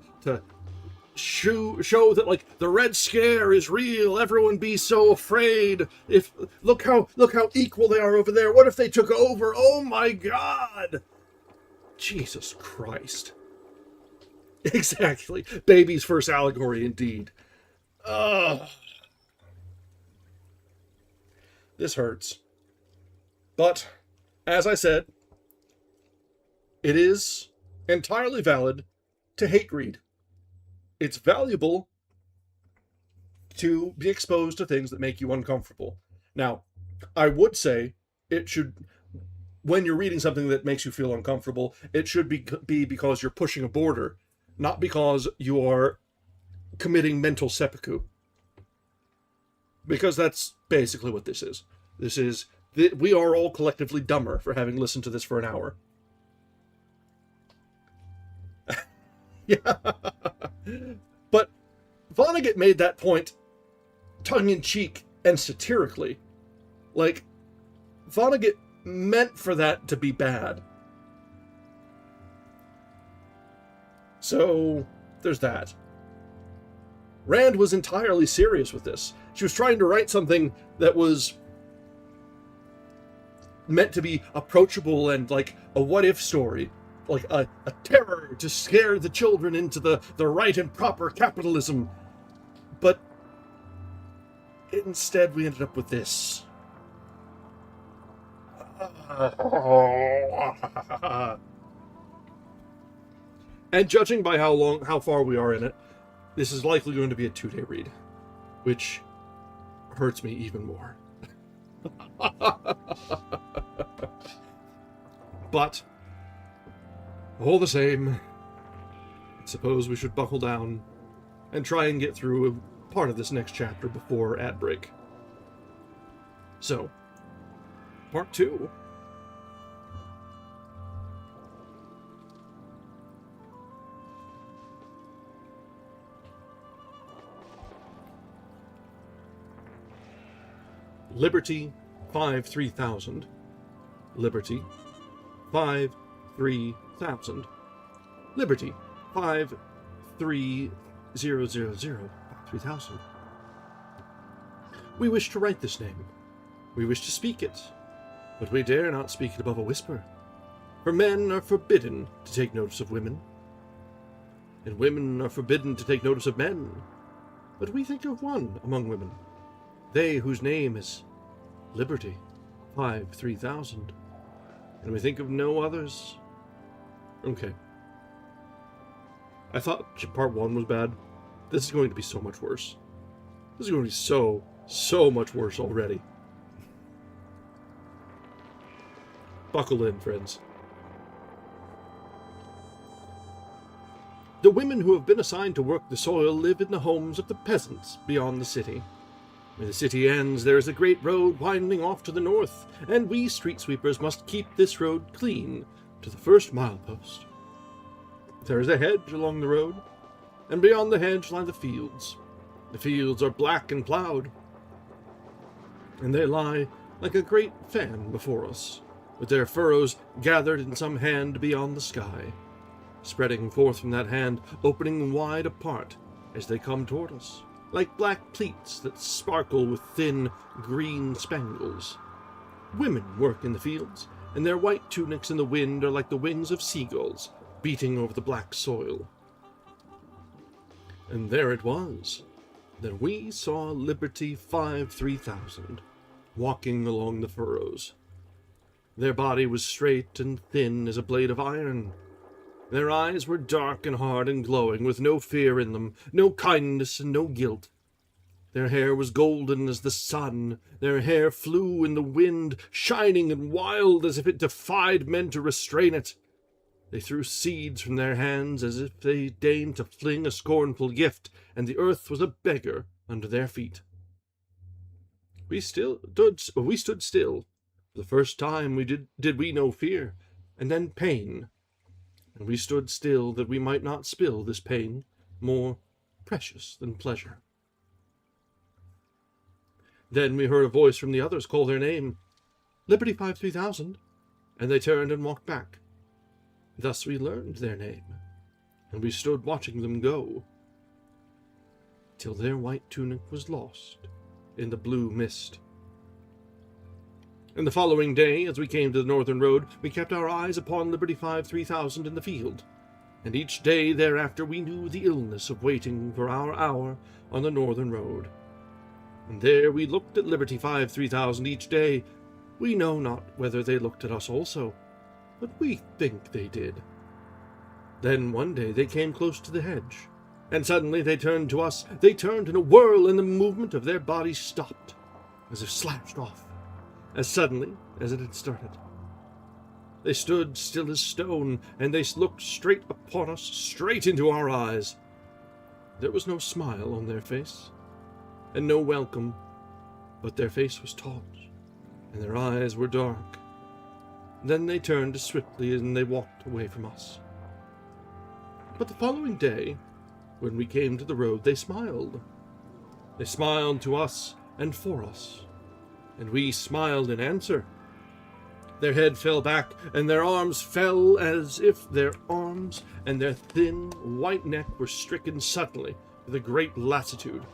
[SPEAKER 1] show that, like, the Red Scare is real, everyone be so afraid, if look how equal they are over there, what if they took over, oh my god, Jesus Christ. Exactly, baby's first allegory indeed. This hurts, but as I said, it is entirely valid to hate read. It's valuable to be exposed to things that make you uncomfortable. Now, I would say it should, when you're reading something that makes you feel uncomfortable, it should be because you're pushing a border, not because you are committing mental seppuku. Because that's basically what this is. We are all collectively dumber for having listened to this for an hour. Yeah. But Vonnegut made that point tongue-in-cheek and satirically. Like, Vonnegut meant for that to be bad. So, there's that. Rand was entirely serious with this. She was trying to write something that was meant to be approachable and like a what-if story. Like a terror to scare the children into the right and proper capitalism. But instead we ended up with this. And judging by how far we are in it, this is likely going to be a 2-day read, which hurts me even more. But all the same, I suppose we should buckle down and try and get through a part of this next chapter before ad break. So, part 2. Liberty 5-3000. Liberty 5-3000. Liberty 5-3000. 3000. We wish to write this name. We wish to speak it, but we dare not speak it above a whisper. For men are forbidden to take notice of women, and women are forbidden to take notice of men. But we think of one among women, they whose name is Liberty 5-3000, and we think of no others. Okay. I thought part 1 was bad. This is going to be so much worse. This is going to be so much worse already. Buckle in, friends. The women who have been assigned to work the soil live in the homes of the peasants beyond the city. Where the city ends, there is a great road winding off to the north, and we street sweepers must keep this road clean to the first milepost. There is a hedge along the road, and beyond the hedge lie the fields. The fields are black and plowed, and they lie like a great fan before us, with their furrows gathered in some hand beyond the sky, spreading forth from that hand, opening wide apart as they come toward us, like black pleats that sparkle with thin green spangles. Women work in the fields, and their white tunics in the wind are like the wings of seagulls beating over the black soil. And there it was that we saw Liberty 5-3000 walking along the furrows. Their body was straight and thin as a blade of iron. Their eyes were dark and hard and glowing, with no fear in them, no kindness and no guilt. Their hair was golden as the sun. Their hair flew in the wind, shining and wild as if it defied men to restrain it. They threw seeds from their hands as if they deigned to fling a scornful gift, and the earth was a beggar under their feet. We stood still. For the first time did we know fear, and then pain. And we stood still that we might not spill this pain, more precious than pleasure. Then we heard a voice from the others call their name, Liberty 5-3000, and they turned and walked back. Thus we learned their name, and we stood watching them go, till their white tunic was lost in the blue mist. And the following day, as we came to the northern road, we kept our eyes upon Liberty 5-3000 in the field, and each day thereafter we knew the illness of waiting for our hour on the northern road. And there we looked at Liberty 5-3000 each day. We know not whether they looked at us also, but we think they did. Then one day they came close to the hedge, and suddenly they turned to us. They turned in a whirl, and the movement of their bodies stopped, as if slashed off, as suddenly as it had started. They stood still as stone, and they looked straight upon us, straight into our eyes. There was no smile on their face, and no welcome, but their face was taut, and their eyes were dark. Then they turned swiftly, and they walked away from us. But the following day, when we came to the road, they smiled. They smiled to us and for us, and we smiled in answer. Their head fell back, and their arms fell as if their arms and their thin white neck were stricken suddenly with a great lassitude.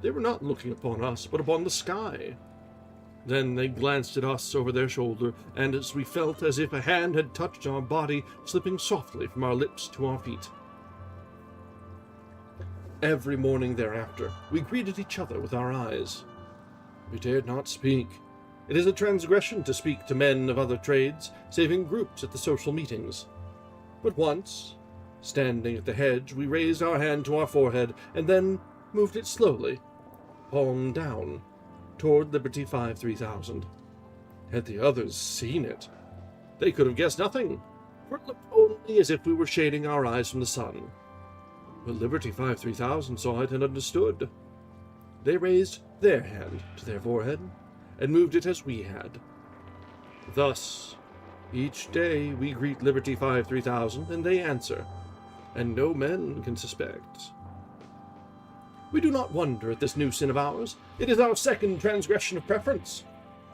[SPEAKER 1] They were not looking upon us, but upon the sky. Then they glanced at us over their shoulder, and as we felt as if a hand had touched our body, slipping softly from our lips to our feet. Every morning thereafter, we greeted each other with our eyes. We dared not speak. It is a transgression to speak to men of other trades, save in groups at the social meetings. But once, standing at the hedge, we raised our hand to our forehead, and then moved it slowly, palm down, toward Liberty 5-3000. Had the others seen it, they could have guessed nothing, for it looked only as if we were shading our eyes from the sun. But Liberty 5-3000 saw it and understood. They raised their hand to their forehead, and moved it as we had. Thus, each day we greet Liberty 5-3000, and they answer, and no men can suspect. We do not wonder at this new sin of ours. It is our second transgression of preference.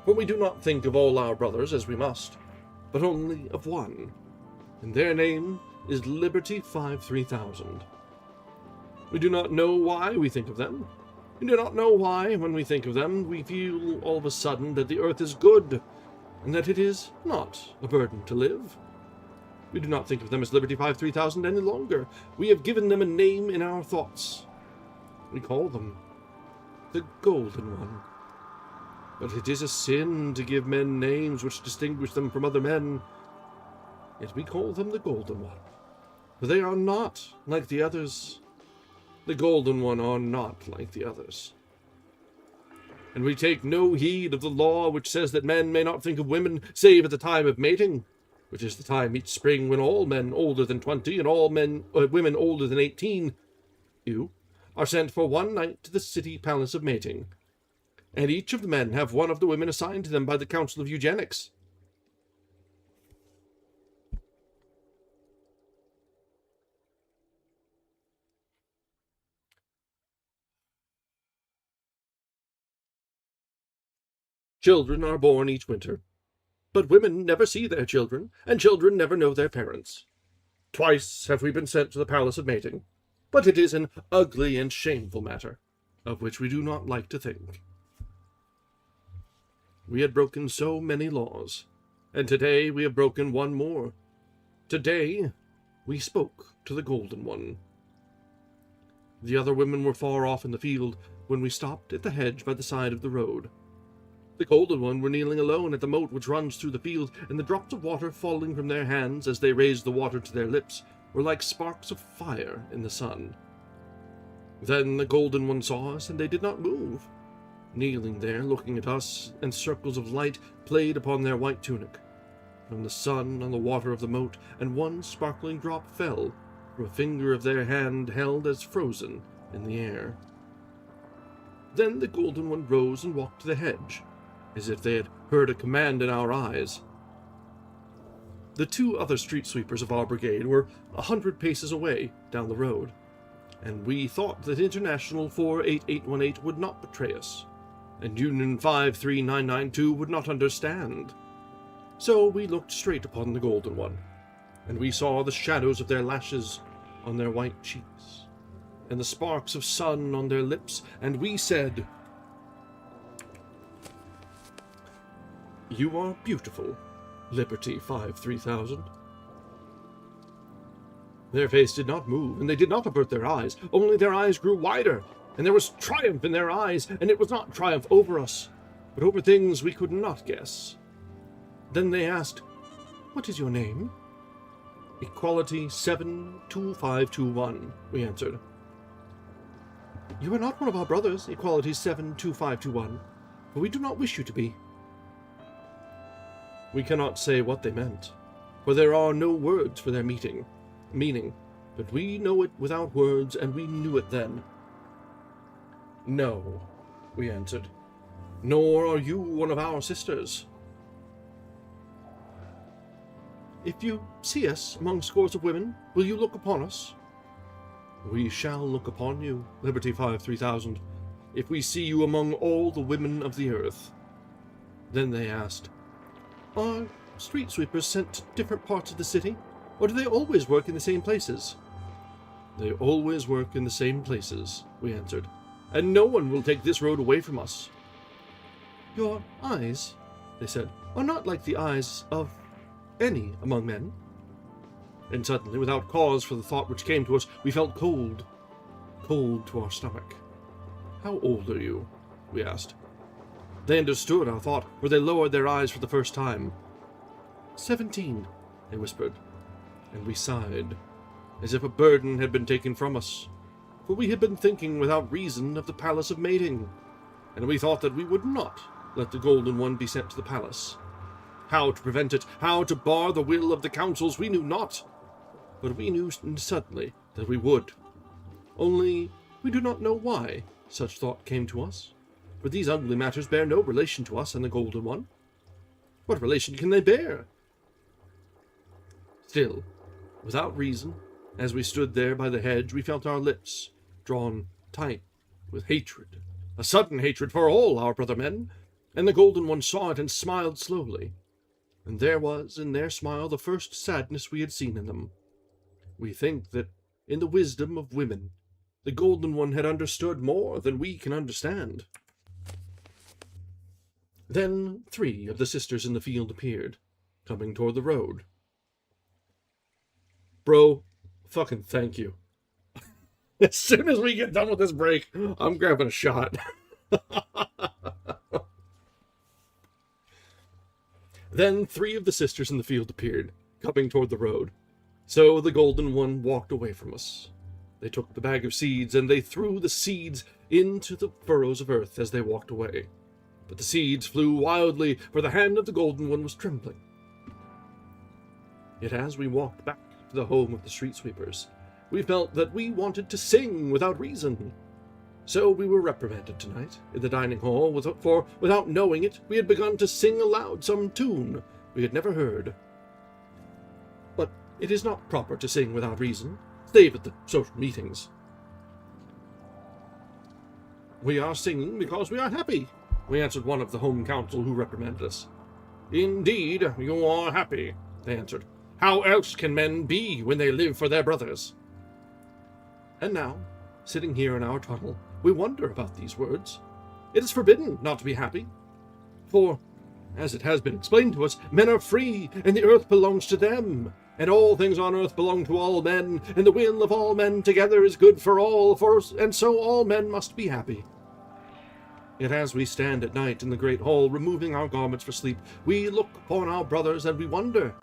[SPEAKER 1] For we do not think of all our brothers as we must, but only of one, and their name is Liberty 5-3000. We do not know why we think of them. We do not know why, when we think of them, we feel all of a sudden that the earth is good, and that it is not a burden to live. We do not think of them as Liberty 5-3000 any longer. We have given them a name in our thoughts. We call them the Golden One. But it is a sin to give men names which distinguish them from other men. Yet we call them the Golden One, for they are not like the others. The Golden One are not like the others. And we take no heed of the law which says that men may not think of women save at the time of mating, which is the time each spring when all men older than 20 and all women older than 18 are sent for one night to the city palace of mating, and each of the men have one of the women assigned to them by the Council of Eugenics. Children are born each winter, but women never see their children, and children never know their parents. Twice have we been sent to the palace of mating, but it is an ugly and shameful matter, of which we do not like to think. We had broken so many laws, and today we have broken one more. Today we spoke to the Golden One. The other women were far off in the field when we stopped at the hedge by the side of the road. The Golden One were kneeling alone at the moat which runs through the field, and the drops of water falling from their hands as they raised the water to their lips were like sparks of fire in the sun. Then the Golden One saw us, and they did not move, kneeling there looking at us, and circles of light played upon their white tunic, from the sun on the water of the moat, and one sparkling drop fell from a finger of their hand held as frozen in the air. Then the Golden One rose and walked to the hedge, as if they had heard a command in our eyes. The two other street sweepers of our brigade were 100 paces away down the road, and we thought that International 48818 would not betray us, and Union 53992 would not understand. So we looked straight upon the Golden One, and we saw the shadows of their lashes on their white cheeks, and the sparks of sun on their lips, and we said, "You are beautiful, Liberty 53000. Their face did not move, and they did not avert their eyes, only their eyes grew wider, and there was triumph in their eyes, and it was not triumph over us, but over things we could not guess. Then they asked, "What is your name?" "Equality 72521, we answered. "You are not one of our brothers, Equality 72521, for we do not wish you to be." We cannot say what they meant, for there are no words for their meaning, but we know it without words, and we knew it then. "No," we answered, "nor are you one of our sisters." "If you see us among scores of women, will you look upon us?" "We shall look upon you, Liberty 53000, if we see you among all the women of the earth." Then they asked, "Are street sweepers sent to different parts of the city, or do they always work in the same places?" "They always work in the same places," we answered, "and no one will take this road away from us." "Your eyes," they said, "are not like the eyes of any among men." And suddenly, without cause for the thought which came to us, we felt cold to our stomach. "How old are you?" we asked. They understood our thought, for they lowered their eyes for the first time. 17, they whispered, and we sighed, as if a burden had been taken from us, for we had been thinking without reason of the palace of mating, and we thought that we would not let the Golden One be sent to the palace. How to prevent it, how to bar the will of the councils, we knew not, but we knew suddenly that we would. Only we do not know why such thought came to us, for these ugly matters bear no relation to us and the Golden One. What relation can they bear? Still, without reason, as we stood there by the hedge, we felt our lips drawn tight with hatred, a sudden hatred for all our brother men, and the Golden One saw it and smiled slowly, and there was in their smile the first sadness we had seen in them. We think that, in the wisdom of women, the Golden One had understood more than we can understand. Then 3 of the sisters in the field appeared, coming toward the road. "Bro, fucking thank you. As soon as we get done with this break, I'm grabbing a shot." Then 3 of the sisters in the field appeared, coming toward the road. So the Golden One walked away from us. They took the bag of seeds, and they threw the seeds into the furrows of earth as they walked away. But the seeds flew wildly, for the hand of the Golden One was trembling. Yet as we walked back to the home of the street sweepers, we felt that we wanted to sing without reason. So we were reprimanded tonight in the dining hall, for without knowing it, we had begun to sing aloud some tune we had never heard. But it is not proper to sing without reason, save at the social meetings. We are singing because we are happy, we answered one of the home council who reprimanded us. Indeed, you are happy, they answered. How else can men be when they live for their brothers? And now, sitting here in our tunnel, we wonder about these words. It is forbidden not to be happy. For, as it has been explained to us, men are free, and the earth belongs to them. And all things on earth belong to all men, and the will of all men together is good for all, and so all men must be happy. Yet as we stand at night in the great hall, removing our garments for sleep, we look upon our brothers and we wonder.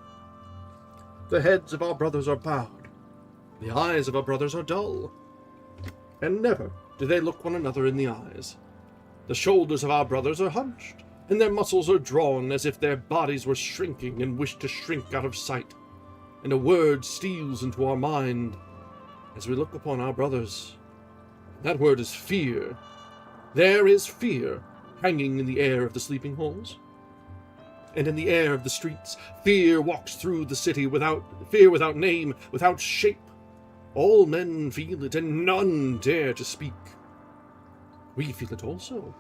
[SPEAKER 1] The heads of our brothers are bowed, the eyes of our brothers are dull, and never do they look one another in the eyes. The shoulders of our brothers are hunched, and their muscles are drawn as if their bodies were shrinking and wished to shrink out of sight. And a word steals into our mind as we look upon our brothers. That word is fear. There is fear hanging in the air of the sleeping halls. And in the air of the streets, fear walks through the city without name, without shape. All men feel it, and none dare to speak. We feel it also,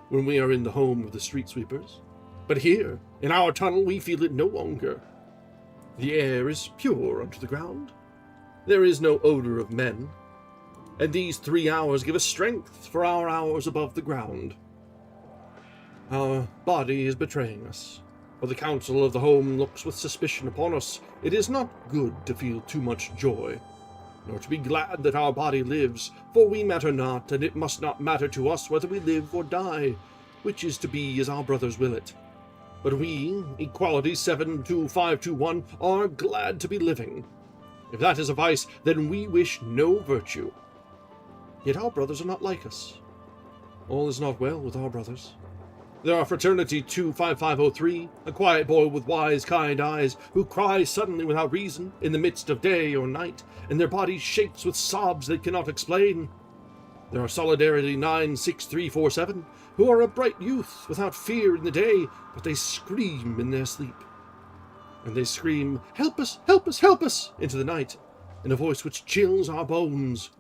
[SPEAKER 1] when we are in the home of the street sweepers. But here, in our tunnel, we feel it no longer. The air is pure unto the ground. There is no odor of men. And these 3 hours give us strength for our hours above the ground. Our body is betraying us, for the council of the home looks with suspicion upon us. It is not good to feel too much joy, nor to be glad that our body lives, for we matter not, and it must not matter to us whether we live or die, which is to be as our brothers will it. But we, Equality 72521, are glad to be living. If that is a vice, then we wish no virtue. Yet our brothers are not like us. All is not well with our brothers. There are Fraternity 25503, a quiet boy with wise, kind eyes, who cries suddenly without reason, in the midst of day or night, and their body shakes with sobs they cannot explain. There are Solidarity 96347, who are a bright youth, without fear in the day, but they scream in their sleep. And they scream, "Help us, help us, help us," into the night, in a voice which chills our bones.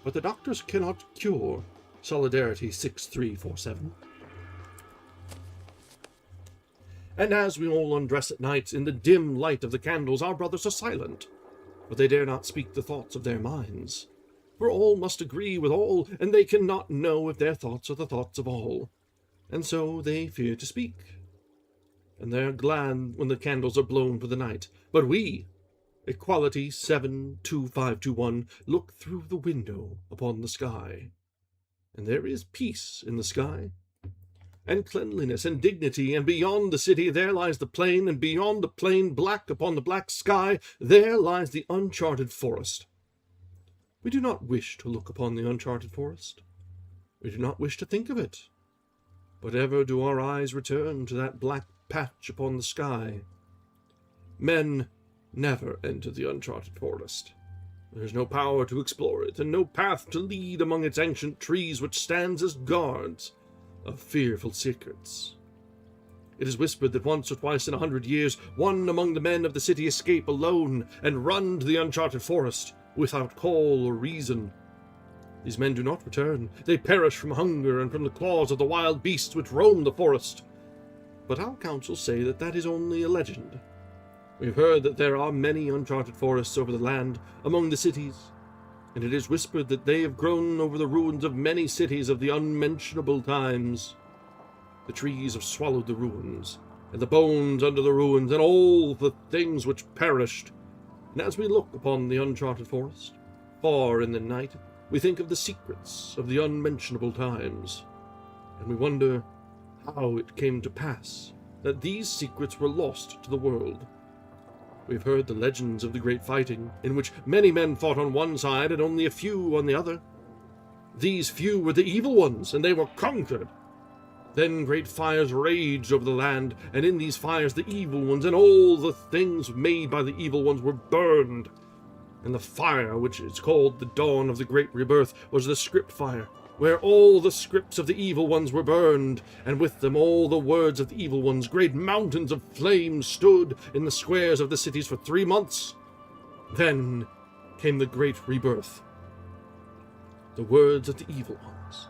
[SPEAKER 1] But the doctors cannot cure Solidarity 6347. And as we all undress at night in the dim light of the candles, our brothers are silent, but they dare not speak the thoughts of their minds. For all must agree with all, and they cannot know if their thoughts are the thoughts of all. And so they fear to speak. And they are glad when the candles are blown for the night. But we, Equality 72521, look through the window upon the sky. And there is peace in the sky, and cleanliness and dignity, and beyond the city there lies the plain, and beyond the plain, black upon the black sky, there lies the uncharted forest. We do not wish to look upon the uncharted forest. We do not wish to think of it. But ever do our eyes return to that black patch upon the sky. Men never enter the uncharted forest. There is no power to explore it, and no path to lead among its ancient trees which stands as guards of fearful secrets. It is whispered that once or twice in 100 years, one among the men of the city escape alone and run to the uncharted forest, without call or reason. These men do not return. They perish from hunger and from the claws of the wild beasts which roam the forest. But our councils say that that is only a legend. We've heard that there are many uncharted forests over the land, among the cities, and it is whispered that they have grown over the ruins of many cities of the unmentionable times. The trees have swallowed the ruins, and the bones under the ruins, and all the things which perished. And as we look upon the uncharted forest, far in the night, we think of the secrets of the unmentionable times, and we wonder how it came to pass that these secrets were lost to the world. We've heard the legends of the great fighting, in which many men fought on one side and only a few on the other. These few were the evil ones, and they were conquered. Then great fires raged over the land, and in these fires the evil ones and all the things made by the evil ones were burned. And the fire, which is called the dawn of the great rebirth, was the script fire, where all the scripts of the evil ones were burned, and with them all the words of the evil ones. Great mountains of flame stood in the squares of the cities for 3 months. Then came the great rebirth. The words of the evil ones,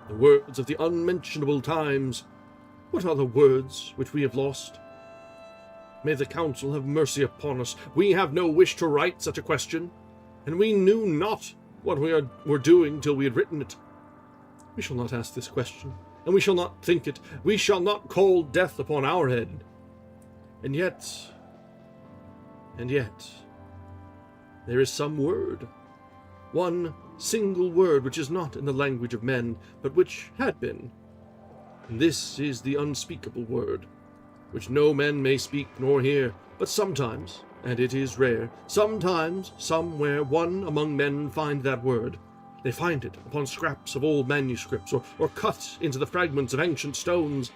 [SPEAKER 1] the words of the unmentionable times. What are the words which we have lost? May the council have mercy upon us. We have no wish to write such a question, and we knew not what we were doing till we had written it. We shall not ask this question, and we shall not think it. We shall not call death upon our head. And yet, there is some word, one single word which is not in the language of men, but which had been. And this is the unspeakable word, which no men may speak nor hear, but sometimes, and it is rare, sometimes, somewhere, one among men find that word. They find it upon scraps of old manuscripts, or cut into the fragments of ancient stones,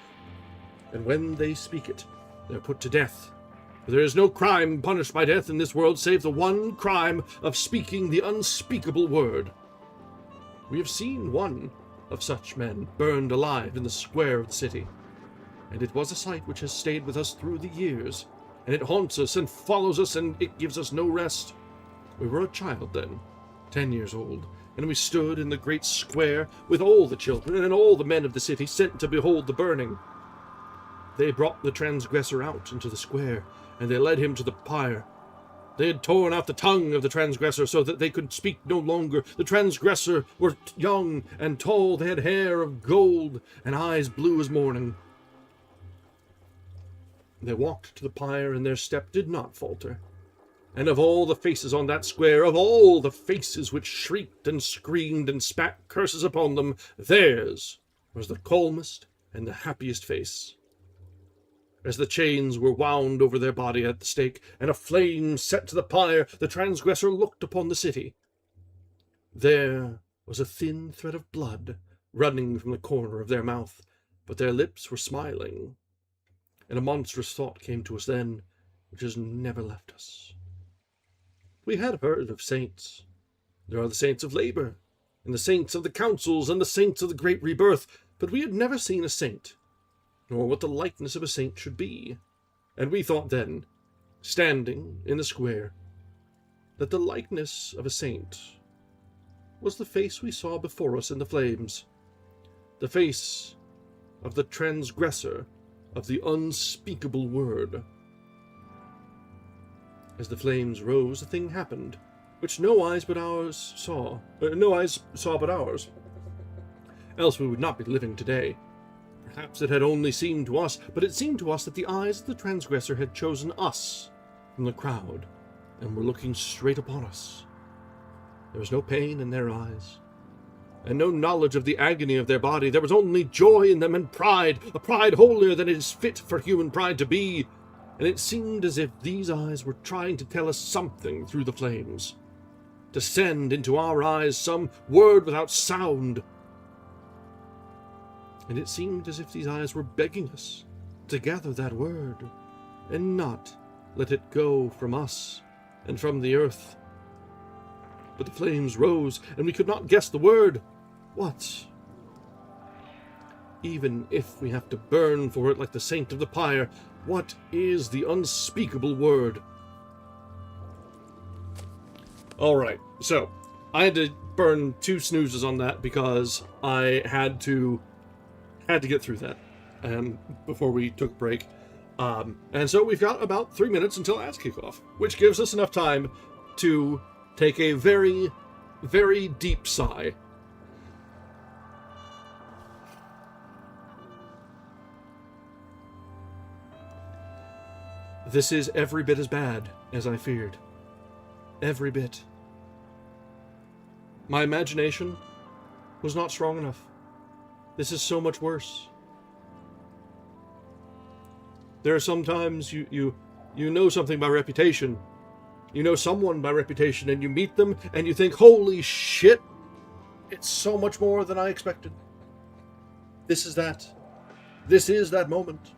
[SPEAKER 1] and when they speak it, they are put to death. For there is no crime punished by death in this world save the one crime of speaking the unspeakable word. We have seen one of such men burned alive in the square of the city, and it was a sight which has stayed with us through the years, and it haunts us and follows us, and it gives us no rest. We were a child then, 10 years old, and we stood in the great square with all the children and all the men of the city sent to behold the burning. They brought the transgressor out into the square, and they led him to the pyre. They had torn out the tongue of the transgressor so that they could speak no longer. The transgressor were young and tall. They had hair of gold and eyes blue as morning. They walked to the pyre, and their step did not falter. And of all the faces on that square, of all the faces which shrieked and screamed and spat curses upon them, theirs was the calmest and the happiest face. As the chains were wound over their body at the stake, and a flame set to the pyre, the transgressor looked upon the city. There was a thin thread of blood running from the corner of their mouth, but their lips were smiling. And a monstrous thought came to us then, which has never left us. We had heard of saints. There are the saints of labor, and the saints of the councils, and the saints of the great rebirth, but we had never seen a saint, nor what the likeness of a saint should be. And we thought then, standing in the square, that the likeness of a saint was the face we saw before us in the flames, the face of the transgressor of the unspeakable word. As the flames rose, a thing happened, which no eyes but ours saw. No eyes saw but ours. Else we would not be living today. Perhaps it had only seemed to us, but it seemed to us that the eyes of the transgressor had chosen us from the crowd, and were looking straight upon us. There was no pain in their eyes, and no knowledge of the agony of their body. There was only joy in them, and pride, a pride holier than it is fit for human pride to be. And it seemed as if these eyes were trying to tell us something through the flames, to send into our eyes some word without sound. And it seemed as if these eyes were begging us to gather that word, and not let it go from us and from the earth. But the flames rose, and we could not guess the word. What? Even if we have to burn for it like the saint of the pyre, what is the unspeakable word? Alright, so I had to burn 2 snoozes on that because I had to get through that before we took a break. And so we've got about 3 minutes until ads kick off, which gives us enough time to take a very, very deep sigh. This is every bit as bad as I feared. Every bit. My imagination was not strong enough. This is so much worse. There are sometimes you know something by reputation. You know someone by reputation, and you meet them, and you think, holy shit, it's so much more than I expected. This is that. This is that moment.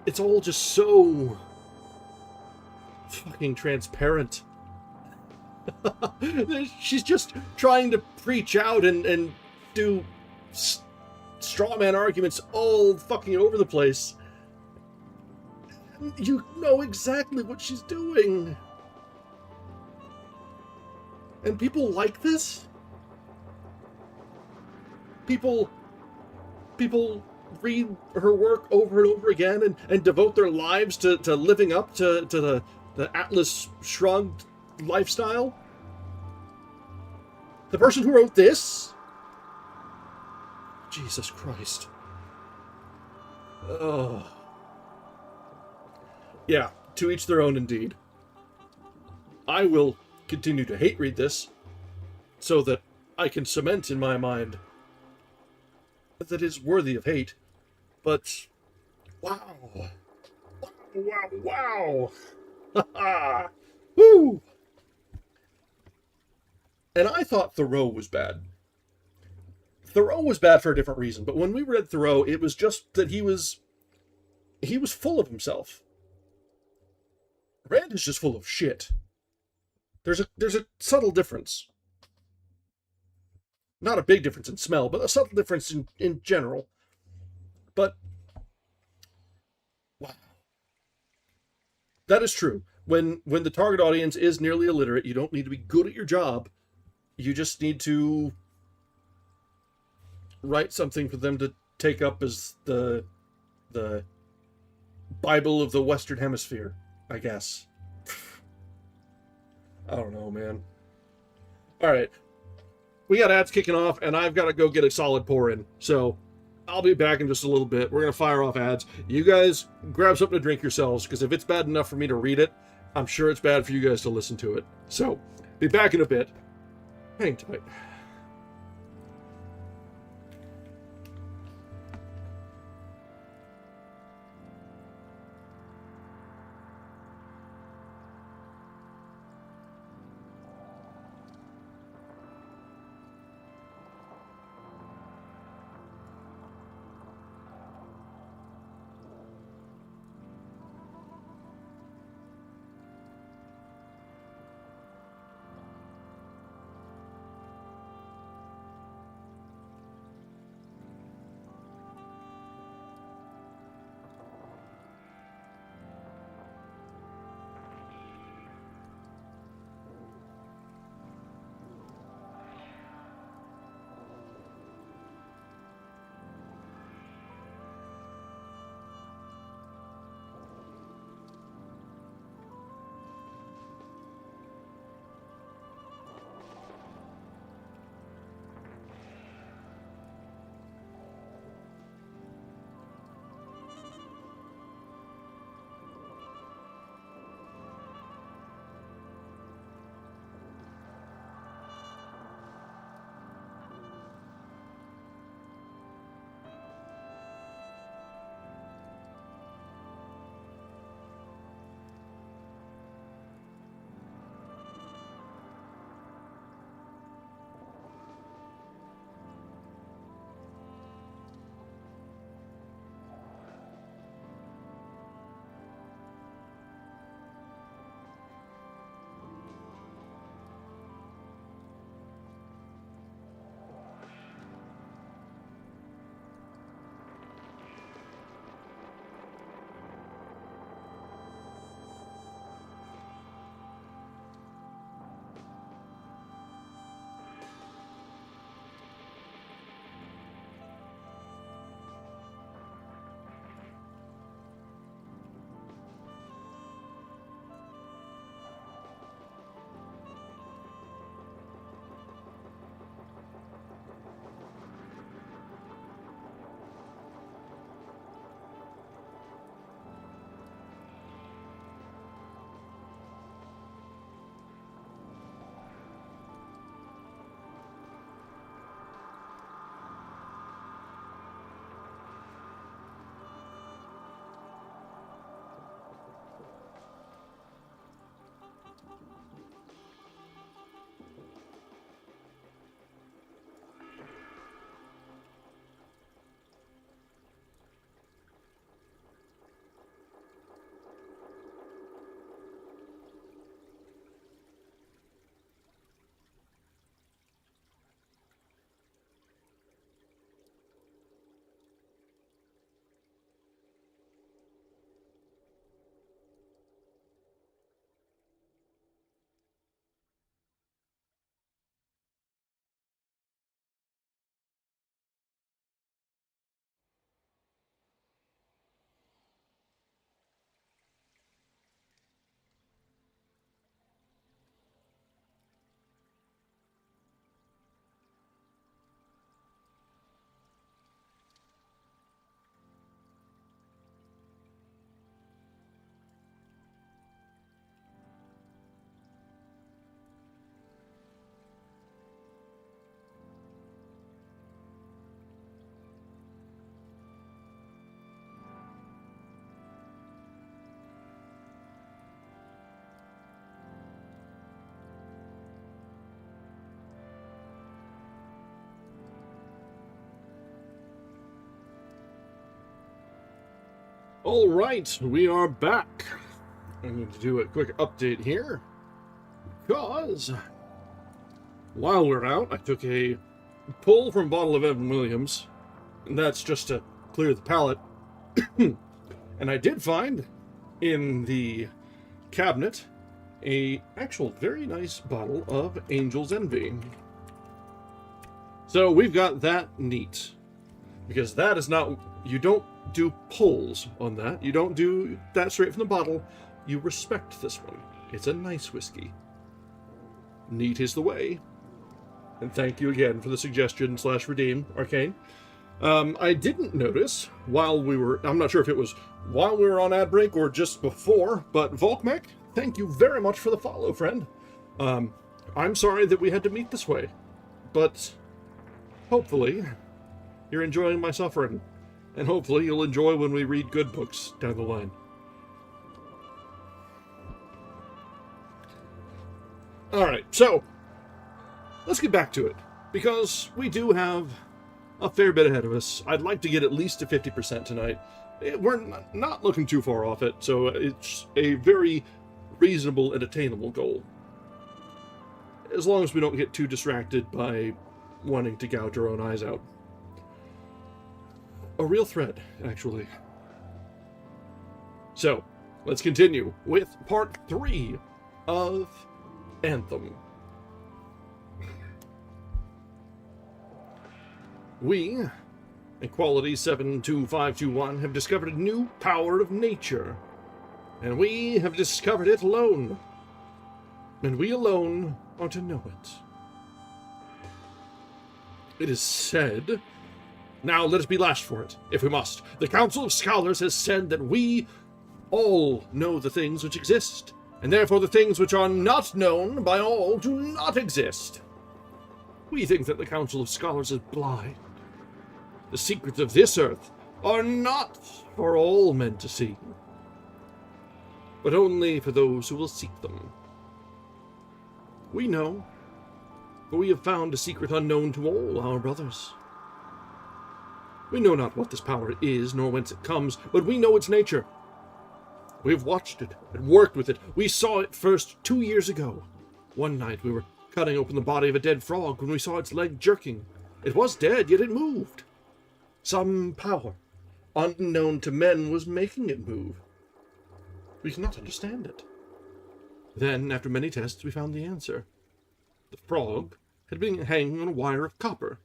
[SPEAKER 1] It's all just so fucking transparent. She's just trying to preach out and do straw man arguments all fucking over the place. You know exactly what she's doing. And people like this? People read her work over and over again and devote their lives to living up to the Atlas Shrugged lifestyle? The person who wrote this? Jesus Christ. Oh. Yeah, to each their own indeed. I will continue to hate read this so that I can cement in my mind that it is worthy of hate. But wow. Wow. Ha Woo! And I thought Thoreau was bad. Thoreau was bad for a different reason, but when we read Thoreau, it was just that he was full of himself. Rand is just full of shit. There's a subtle difference. Not a big difference in smell, but a subtle difference in general. But wow. That is true. When the target audience is nearly illiterate, you don't need to be good at your job. You just need to write something for them to take up as the Bible of the Western Hemisphere, I guess. I don't know, man. All right. We got ads kicking off, and I've got to go get a solid pour in. So I'll be back in just a little bit. We're going to fire off ads. You guys grab something to drink yourselves, because if it's bad enough for me to read it, I'm sure it's bad for you guys to listen to it. So be back in a bit. Hang tight. Alright, we are back. I'm going to do a quick update here, because while we're out, I took a pull from a bottle of Evan Williams, and that's just to clear the palate. And I did find in the cabinet a actual very nice bottle of Angel's Envy. So we've got that neat, because that is not, you don't do pulls on that. You don't do that straight from the bottle. You respect this one. It's a nice whiskey. Neat is the way. And thank you again for the suggestion / redeem, Arcane. I didn't notice while we were, I'm not sure if it was while we were on ad break or just before, but Volkmec, thank you very much for the follow, friend. I'm sorry that we had to meet this way, but hopefully you're enjoying my suffering, and hopefully you'll enjoy when we read good books down the line. Alright, so let's get back to it, because we do have a fair bit ahead of us. I'd like to get at least to 50% tonight. We're not looking too far off it, so it's a very reasonable and attainable goal. As long as we don't get too distracted by wanting to gouge our own eyes out. A real thread, actually. So, let's continue with part 3 of Anthem. We, Equality 72521, have discovered a new power of nature, and we have discovered it alone, and we alone are to know it. It is said, now let us be lashed for it, if we must. The Council of Scholars has said that we all know the things which exist, and therefore the things which are not known by all do not exist. We think that the Council of Scholars is blind. The secrets of this earth are not for all men to see, but only for those who will seek them. We know, for we have found a secret unknown to all our brothers. We know not what this power is, nor whence it comes, but we know its nature. We have watched it and worked with it. We saw it first 2 years ago. One night we were cutting open the body of a dead frog when we saw its leg jerking. It was dead, yet it moved. Some power, unknown to men, was making it move. We cannot understand it. Then, after many tests, we found the answer. The frog had been hanging on a wire of copper,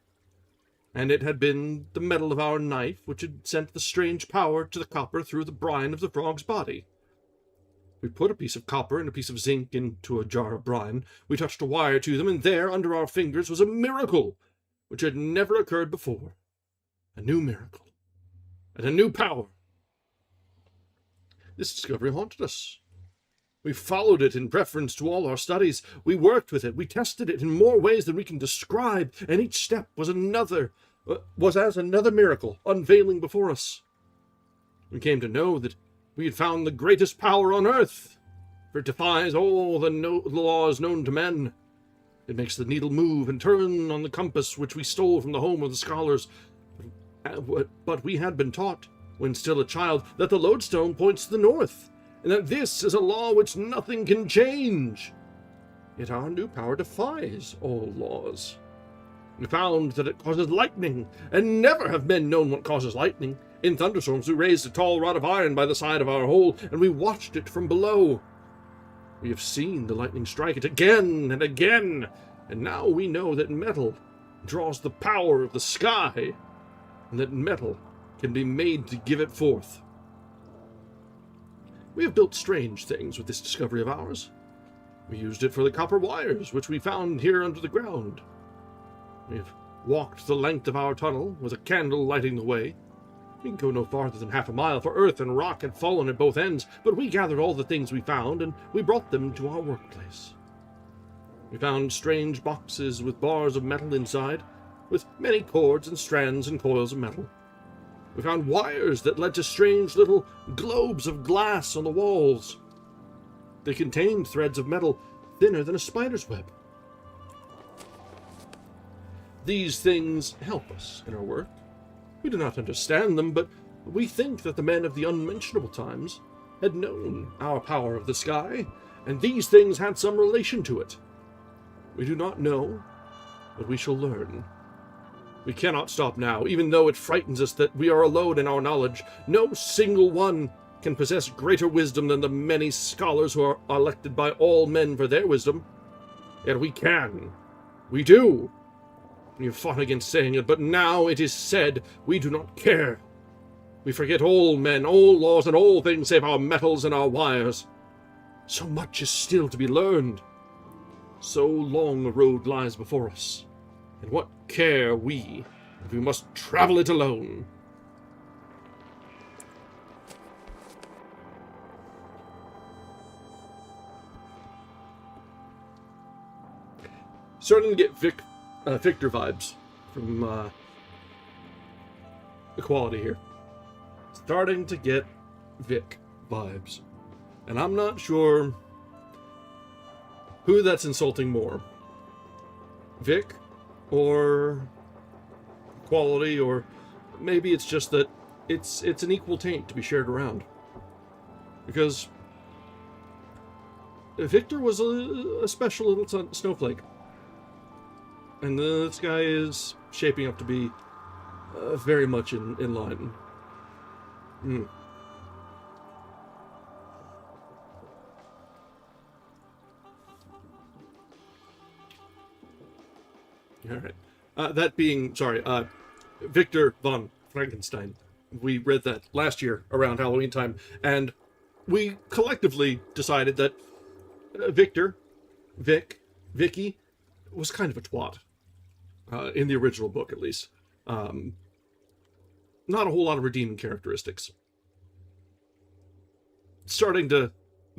[SPEAKER 1] and it had been the metal of our knife which had sent the strange power to the copper through the brine of the frog's body. We put a piece of copper and a piece of zinc into a jar of brine. We touched a wire to them, and there, under our fingers, was a miracle which had never occurred before. A new miracle, and a new power. This discovery haunted us. We followed it in preference to all our studies. We worked with it. We tested it in more ways than we can describe, and each step was as another miracle unveiling before us. We came to know that we had found the greatest power on earth, for it defies all the laws known to men. It makes the needle move and turn on the compass which we stole from the home of the scholars. But we had been taught, when still a child, that the lodestone points to the north, and that this is a law which nothing can change. Yet our new power defies all laws. We found that it causes lightning, and never have men known what causes lightning. In thunderstorms we raised a tall rod of iron by the side of our hole, and we watched it from below. We have seen the lightning strike it again and again, and now we know that metal draws the power of the sky, and that metal can be made to give it forth. We have built strange things with this discovery of ours. We used it for the copper wires, which we found here under the ground. We have walked the length of our tunnel, with a candle lighting the way. We can go no farther than half a mile, for earth and rock had fallen at both ends, but we gathered all the things we found, and we brought them to our workplace. We found strange boxes with bars of metal inside, with many cords and strands and coils of metal. We found wires that led to strange little globes of glass on the walls. They contained threads of metal thinner than a spider's web. These things help us in our work. We do not understand them, but We think that the men of the unmentionable times had known our power of the sky, and these things had some relation to it. We do not know, but we shall learn. We cannot stop now, even though it frightens us that we are alone in our knowledge. No single one can possess greater wisdom than the many scholars who are elected by all men for their wisdom. Yet we can. We do. We have fought against saying it, but now it is said we do not care. We forget all men, all laws, and all things save our metals and our wires. So much is still to be learned. So long a road lies before us. And what care we if we must travel it alone? Starting to get Victor vibes from Equality here. Starting to get Vic vibes. And I'm not sure who that's insulting more. Vic or Equality, or maybe it's just that it's an equal taint to be shared around. Because Victor was a special little snowflake. And this guy is shaping up to be very much in line. All right. That being, Victor von Frankenstein. We read that last year around Halloween time, and we collectively decided that Vicky, was kind of a twat. In the original book, at least. Not a whole lot of redeeming characteristics. Starting to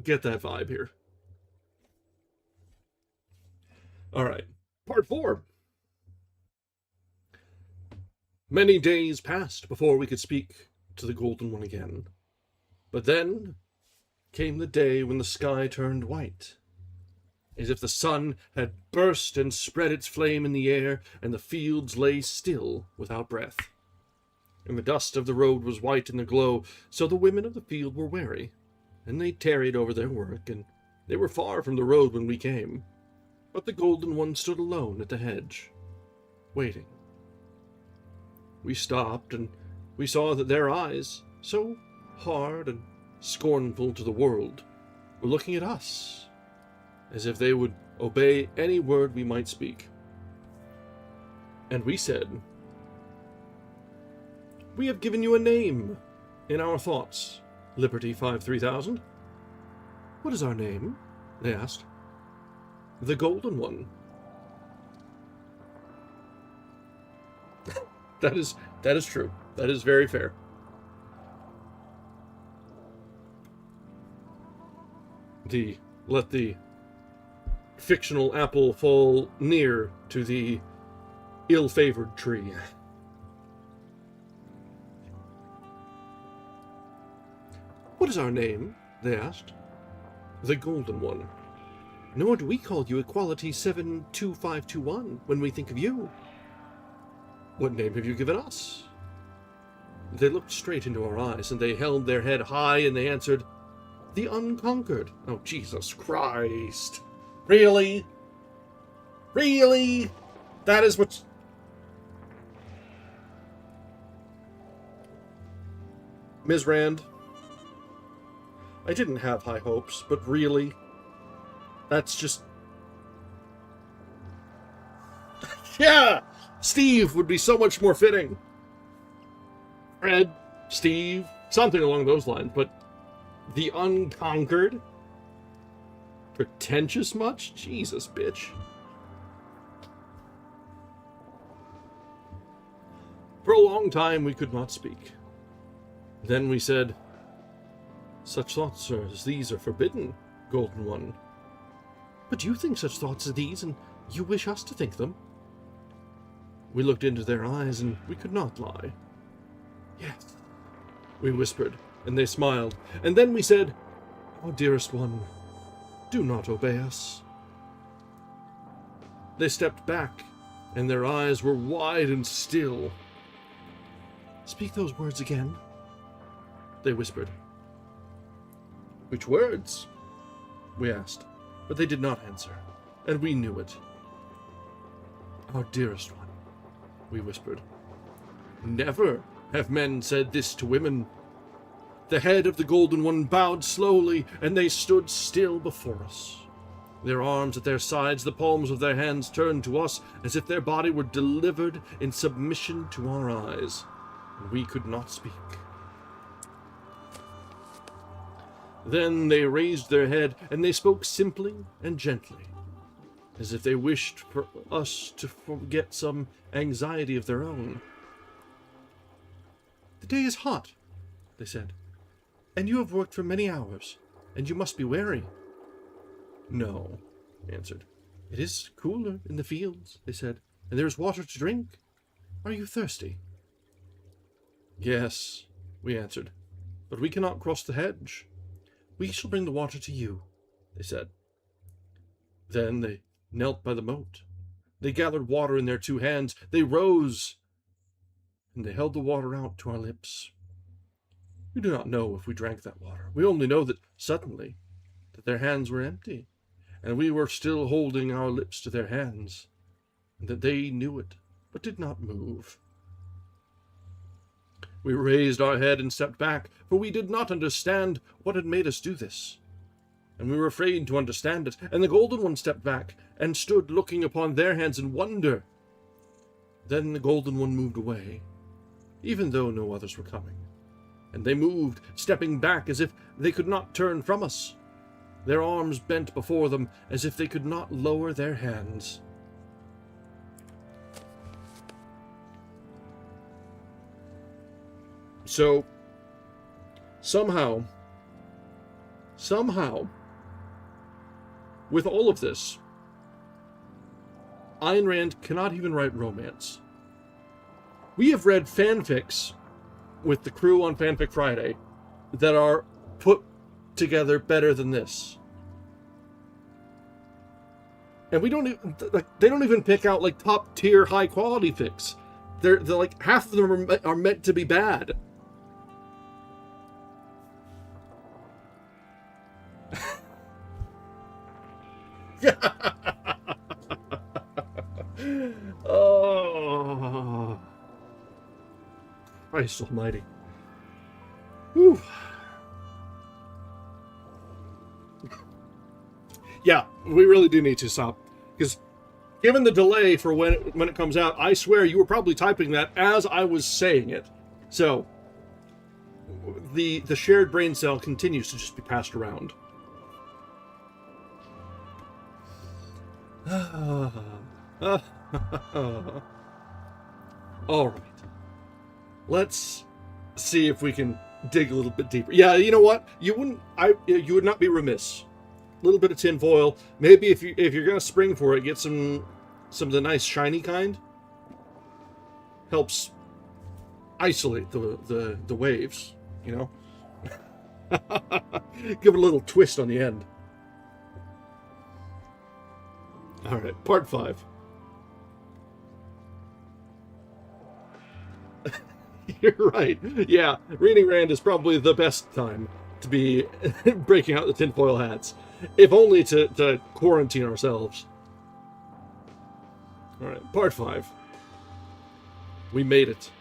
[SPEAKER 1] get that vibe here. Alright, part 4. Many days passed before we could speak to the Golden One again. But then came the day when the sky turned white, as if the sun had burst and spread its flame in the air, and the fields lay still without breath. And the dust of the road was white in the glow, so the women of the field were wary, and they tarried over their work, and they were far from the road when we came. But the Golden One stood alone at the hedge, waiting. We stopped, and we saw that their eyes, so hard and scornful to the world, were looking at us, as if they would obey any word we might speak. And we said, "We have given you a name in our thoughts, Liberty 53000. What is our name?" they asked. "The Golden One." That is true. That is very fair. Let the fictional apple fall near to the ill-favored tree. "What is our name?" they asked. "The Golden One. Nor do we call you Equality 72521 when we think of you. What name have you given us?" They looked straight into our eyes, and they held their head high, and they answered, "The Unconquered." Oh, Jesus Christ. Really? Really? That is what... Ms. Rand, I didn't have high hopes, but really? That's just... Yeah! Steve would be so much more fitting. Fred, Steve, something along those lines, but the Unconquered? Pretentious much? Jesus, bitch. For a long time we could not speak. Then we said, "Such thoughts as these are forbidden, Golden One." "But you think such thoughts as these, and you wish us to think them?" We looked into their eyes, and we could not lie. "Yes," we whispered, and they smiled. And then we said, "Oh, dearest one, do not obey us." They stepped back, and their eyes were wide and still. "Speak those words again," they whispered. Which words? We asked, but they did not answer, and we knew it. Our dearest one, we whispered. Never have men said this to women. The head of the Golden One bowed slowly, and they stood still before us. Their arms at their sides, the palms of their hands turned to us, as if their body were delivered in submission to our eyes, and we could not speak. Then they raised their head, and they spoke simply and gently, as if they wished for us to forget some anxiety of their own. The day is hot, they said, and you have worked for many hours, and you must be weary. No, I answered. It is cooler in the fields, they said, and there is water to drink. Are you thirsty? Yes, we answered, but we cannot cross the hedge. We shall bring the water to you, they said. Then they knelt by the moat. They gathered water in their 2 hands. They rose, and they held the water out to our lips. We do not know if we drank that water. We only know that suddenly that their hands were empty, and we were still holding our lips to their hands, and that they knew it, but did not move. We raised our head and stepped back, for we did not understand what had made us do this, and we were afraid to understand it, and the Golden One stepped back and stood looking upon their hands in wonder. Then the Golden One moved away, even though no others were coming, and they moved, stepping back as if they could not turn from us, their arms bent before them as if they could not lower their hands. So, somehow, with all of this, Ayn Rand cannot even write romance. We have read fanfics with the crew on Fanfic Friday that are put together better than this. And we don't even, they don't even pick out like top tier high quality fics. They're like half of them are meant to be bad. Oh, Christ almighty. Whew. Yeah, we really do need to stop, because given the delay for when it comes out, I swear you were probably typing that as I was saying it. So the shared brain cell continues to just be passed around. All right. Let's see if we can dig a little bit deeper. Yeah, you know what? You would not be remiss. A little bit of tin foil. Maybe if you're gonna spring for it, get some of the nice shiny kind. Helps isolate the waves, you know. Give it a little twist on the end. All right, part 5. You're right. Yeah, reading Rand is probably the best time to be breaking out the tinfoil hats. If only to quarantine ourselves. All right, part 5. We made it.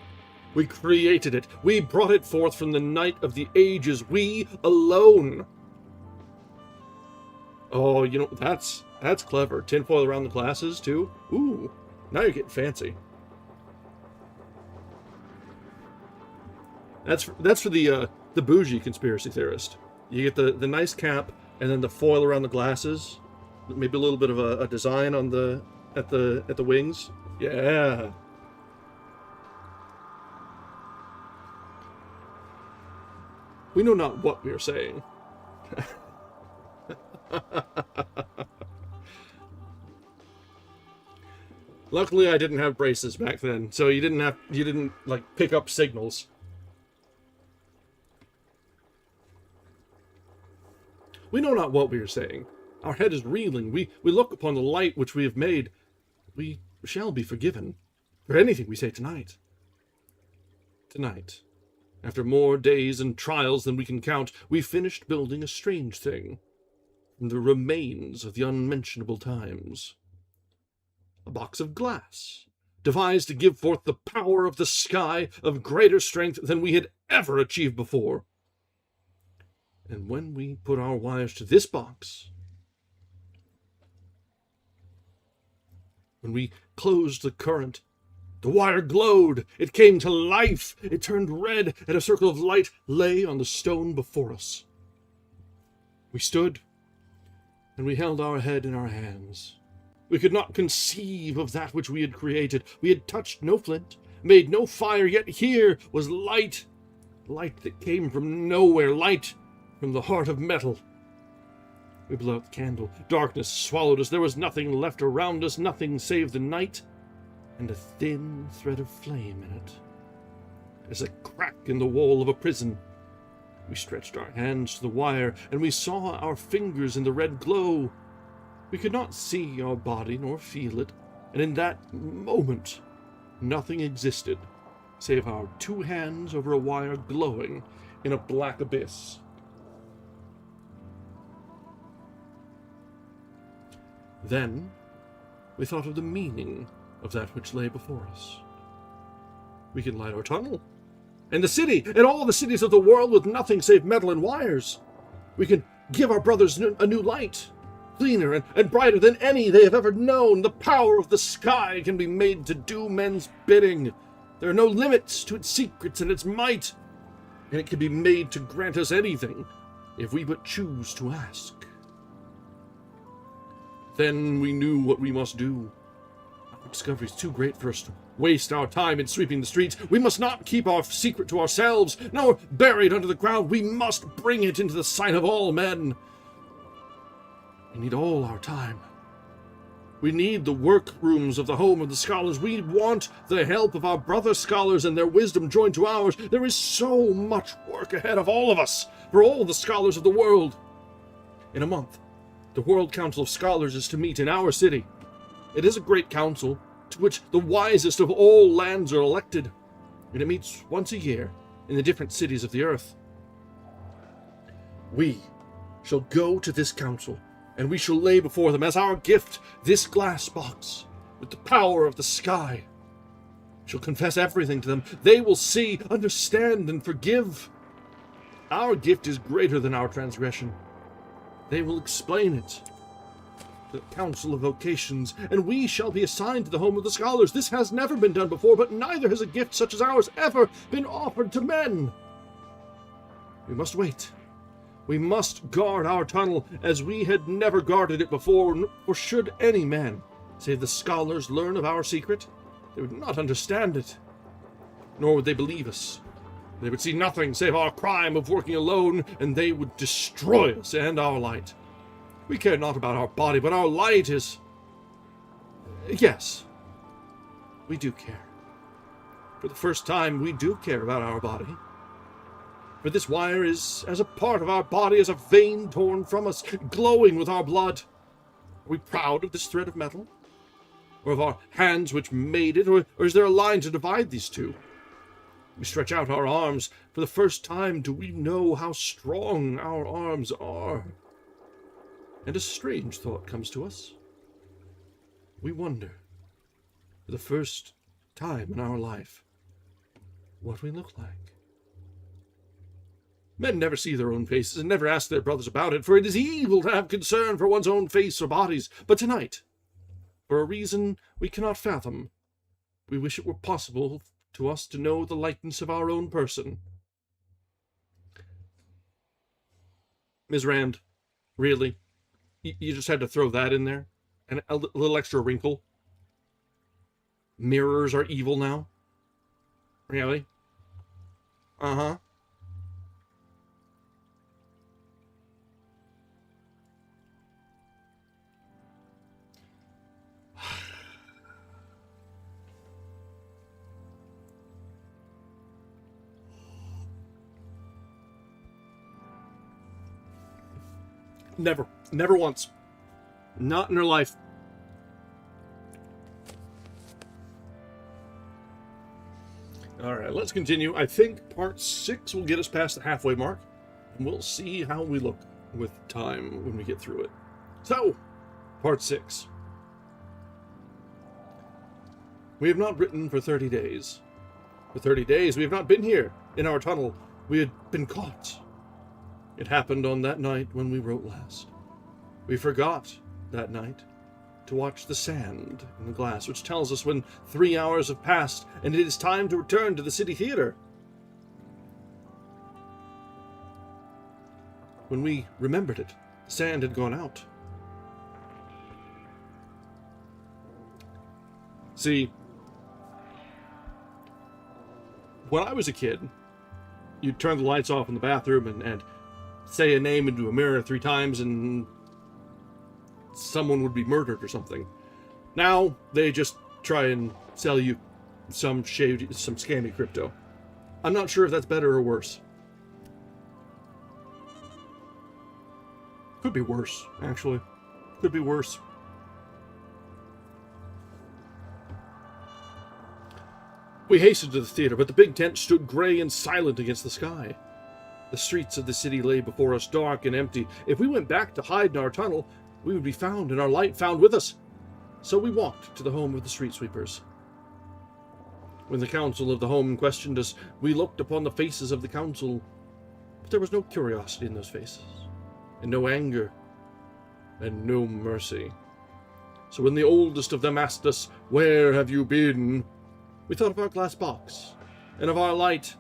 [SPEAKER 1] We created it. We brought it forth from the night of the ages. We alone. Oh, you know, that's clever. Tinfoil around the glasses, too. Ooh, now you're getting fancy. That's for the bougie conspiracy theorist. You get the nice cap and then the foil around the glasses. Maybe a little bit of a design on at the wings. Yeah. We know not what we are saying. Luckily, I didn't have braces back then, so you didn't like pick up signals. We know not what we are saying. Our head is reeling. We look upon the light which we have made. We shall be forgiven for anything we say tonight. Tonight, After more days and trials than we can count, we finished building a strange thing from the remains of the unmentionable times. A box of glass, devised to give forth the power of the sky of greater strength than we had ever achieved before. And when we put our wires to this box, when we closed the current, the wire glowed. It came to life. It turned red, and a circle of light lay on the stone before us. We stood, and we held our head in our hands. We could not conceive of that which we had created. We had touched no flint, made no fire, yet here was light. Light that came from nowhere, light from the heart of metal. We blew out the candle. Darkness swallowed us. There was nothing left around us, nothing save the night, and a thin thread of flame in it. As a crack in the wall of a prison. We stretched our hands to the wire, and we saw our fingers in the red glow. We could not see our body nor feel it, and in that moment, nothing existed, save our two hands over a wire glowing in a black abyss. Then, we thought of the meaning of that which lay before us. We can light our tunnel, and the city, and all the cities of the world with nothing save metal and wires. We can give our brothers a new light, cleaner and brighter than any they have ever known. The power of the sky can be made to do men's bidding. There are no limits to its secrets and its might, and it can be made to grant us anything if we but choose to ask. Then we knew what we must do. Our discovery is too great for us to waste our time in sweeping the streets. We must not keep our secret to ourselves, nor bury it under the ground. We must bring it into the sight of all men. We need all our time. We need the workrooms of the home of the scholars. We want the help of our brother scholars and their wisdom joined to ours. There is so much work ahead of all of us, for all the scholars of the world. In a month, the World Council of Scholars is to meet in our city. It is a great council, to which the wisest of all lands are elected, and it meets once a year in the different cities of the earth. We shall go to this council, and we shall lay before them as our gift this glass box with the power of the sky. We shall confess everything to them. They will see, understand, and forgive. Our gift is greater than our transgression. They will explain it to the Council of Vocations, and we shall be assigned to the home of the scholars. This has never been done before, but neither has a gift such as ours ever been offered to men. We must wait. We must guard our tunnel as we had never guarded it before, for should any man, save the scholars, learn of our secret, they would not understand it, nor would they believe us. They would see nothing save our crime of working alone, and they would destroy us and our light. We care not about our body, but our light is... Yes, we do care. For the first time, we do care about our body. For this wire is as a part of our body as a vein torn from us, glowing with our blood. Are we proud of this thread of metal? Or of our hands which made it? Or is there a line to divide these two? We stretch out our arms. For the first time do we know how strong our arms are. And a strange thought comes to us. We wonder, for the first time in our life, what we look like. Men never see their own faces and never ask their brothers about it, for it is evil to have concern for one's own face or bodies. But tonight, for a reason we cannot fathom, we wish it were possible to us to know the likeness of our own person. Ms. Rand, really? You just had to throw that in there? And a little extra wrinkle? Mirrors are evil now? Really? Uh-huh. Never once. Not in her life. Alright, let's continue. I think part 6 will get us past the halfway mark, and we'll see how we look with time when we get through it. So, part 6. We have not written for 30 days. For 30 days, we have not been here, in our tunnel. We had been caught. It happened on that night when we wrote last. We forgot, that night, to watch the sand in the glass, which tells us when 3 hours have passed, and it is time to return to the city theater. When we remembered it, the sand had gone out. See, when I was a kid, you'd turn the lights off in the bathroom and say a name into a mirror 3 times and someone would be murdered or something. Now, they just try and sell you some scammy crypto. I'm not sure if that's better or worse. Could be worse, actually. Could be worse. We hastened to the theater, but the big tent stood gray and silent against the sky. The streets of the city lay before us, dark and empty. If we went back to hide in our tunnel, we would be found, and our light found with us. So we walked to the home of the street sweepers. When the council of the home questioned us, we looked upon the faces of the council, but there was no curiosity in those faces, and no anger, and no mercy. So when the oldest of them asked us, "Where have you been?" we thought of our glass box, and of our light,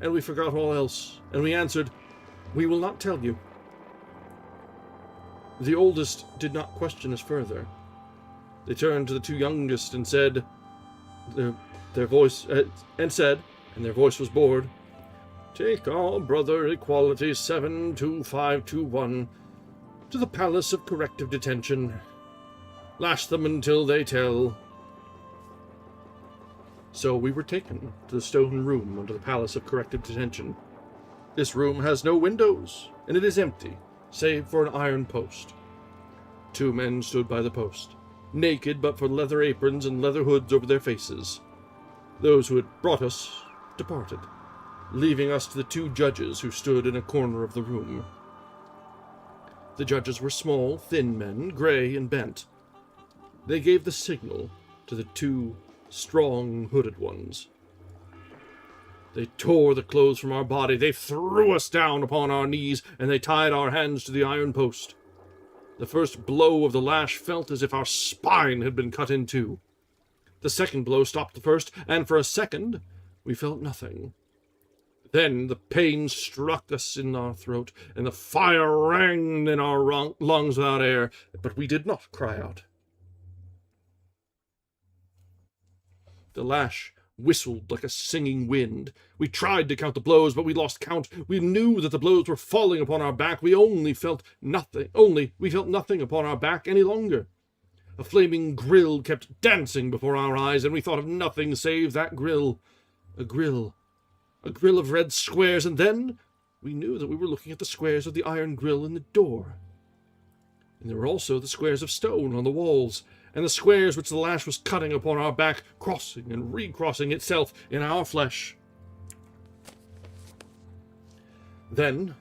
[SPEAKER 1] and we forgot all else, and we answered, "We will not tell you." The oldest did not question us further. They turned to the 2 youngest and said, and their voice was bored, "Take all brother equality 72521 to the Palace of Corrective Detention. Lash them until they tell." So we were taken to the stone room under the Palace of Corrective Detention. This room has no windows, and it is empty, save for an iron post. 2 men stood by the post, naked but for leather aprons and leather hoods over their faces. Those who had brought us departed, leaving us to the 2 judges who stood in a corner of the room. The judges were small, thin men, gray and bent. They gave the signal to the 2 strong, hooded ones. They tore the clothes from our body, they threw us down upon our knees, and they tied our hands to the iron post. The first blow of the lash felt as if our spine had been cut in 2. The second blow stopped the first, and for a second we felt nothing. Then the pain struck us in our throat, and the fire rang in our lungs without air, but we did not cry out. The lash whistled like a singing wind. We tried to count the blows, but we lost count. We knew that the blows were falling upon our back. We felt nothing upon our back any longer. A flaming grill kept dancing before our eyes, and we thought of nothing save that grill. A grill of red squares, and then we knew that we were looking at the squares of the iron grill in the door. And there were also the squares of stone on the walls, and the squares which the lash was cutting upon our back, crossing and recrossing itself in our flesh. Then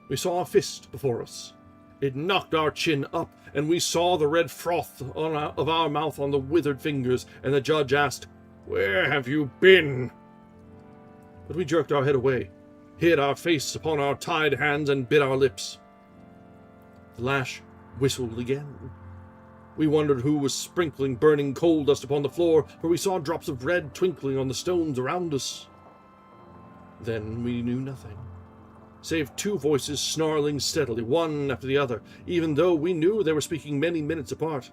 [SPEAKER 1] we saw a fist before us. It knocked our chin up, and we saw the red froth of our mouth on the withered fingers, and the judge asked, "Where have you been?" But we jerked our head away, hid our face upon our tied hands, and bit our lips. The lash whistled again. We wondered who was sprinkling burning coal dust upon the floor, for we saw drops of red twinkling on the stones around us. Then we knew nothing, save 2 voices snarling steadily, one after the other, even though we knew they were speaking many minutes apart.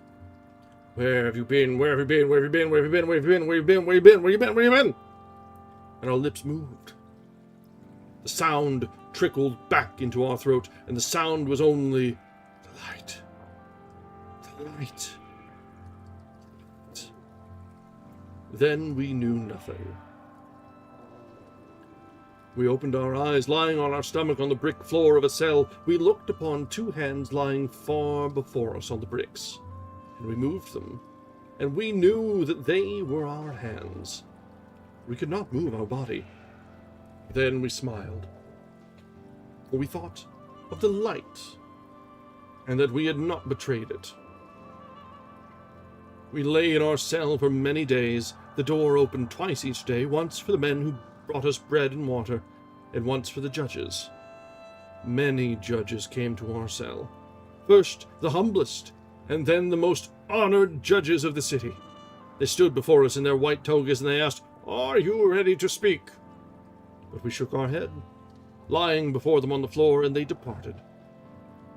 [SPEAKER 1] "Where have you been? Where have you been? Where have you been? Where have you been? Where have you been? Where have you been? Where have you been? Where have you been? Where have you been?" And our lips moved. The sound trickled back into our throat, and the sound was only the light. Light. Then we knew nothing. We opened our eyes, lying on our stomach on the brick floor of a cell. We looked upon 2 hands lying far before us on the bricks, and we moved them, and we knew that they were our hands. we could not move our body. Then we smiled, for we thought of the light, and that we had not betrayed it. We lay in our cell for many days, the door opened twice each day, once for the men who brought us bread and water, and once for the judges. Many judges came to our cell. First the humblest, and then the most honored judges of the city. They stood before us in their white togas, and they asked, "Are you ready to speak?" But we shook our head, lying before them on the floor, and they departed.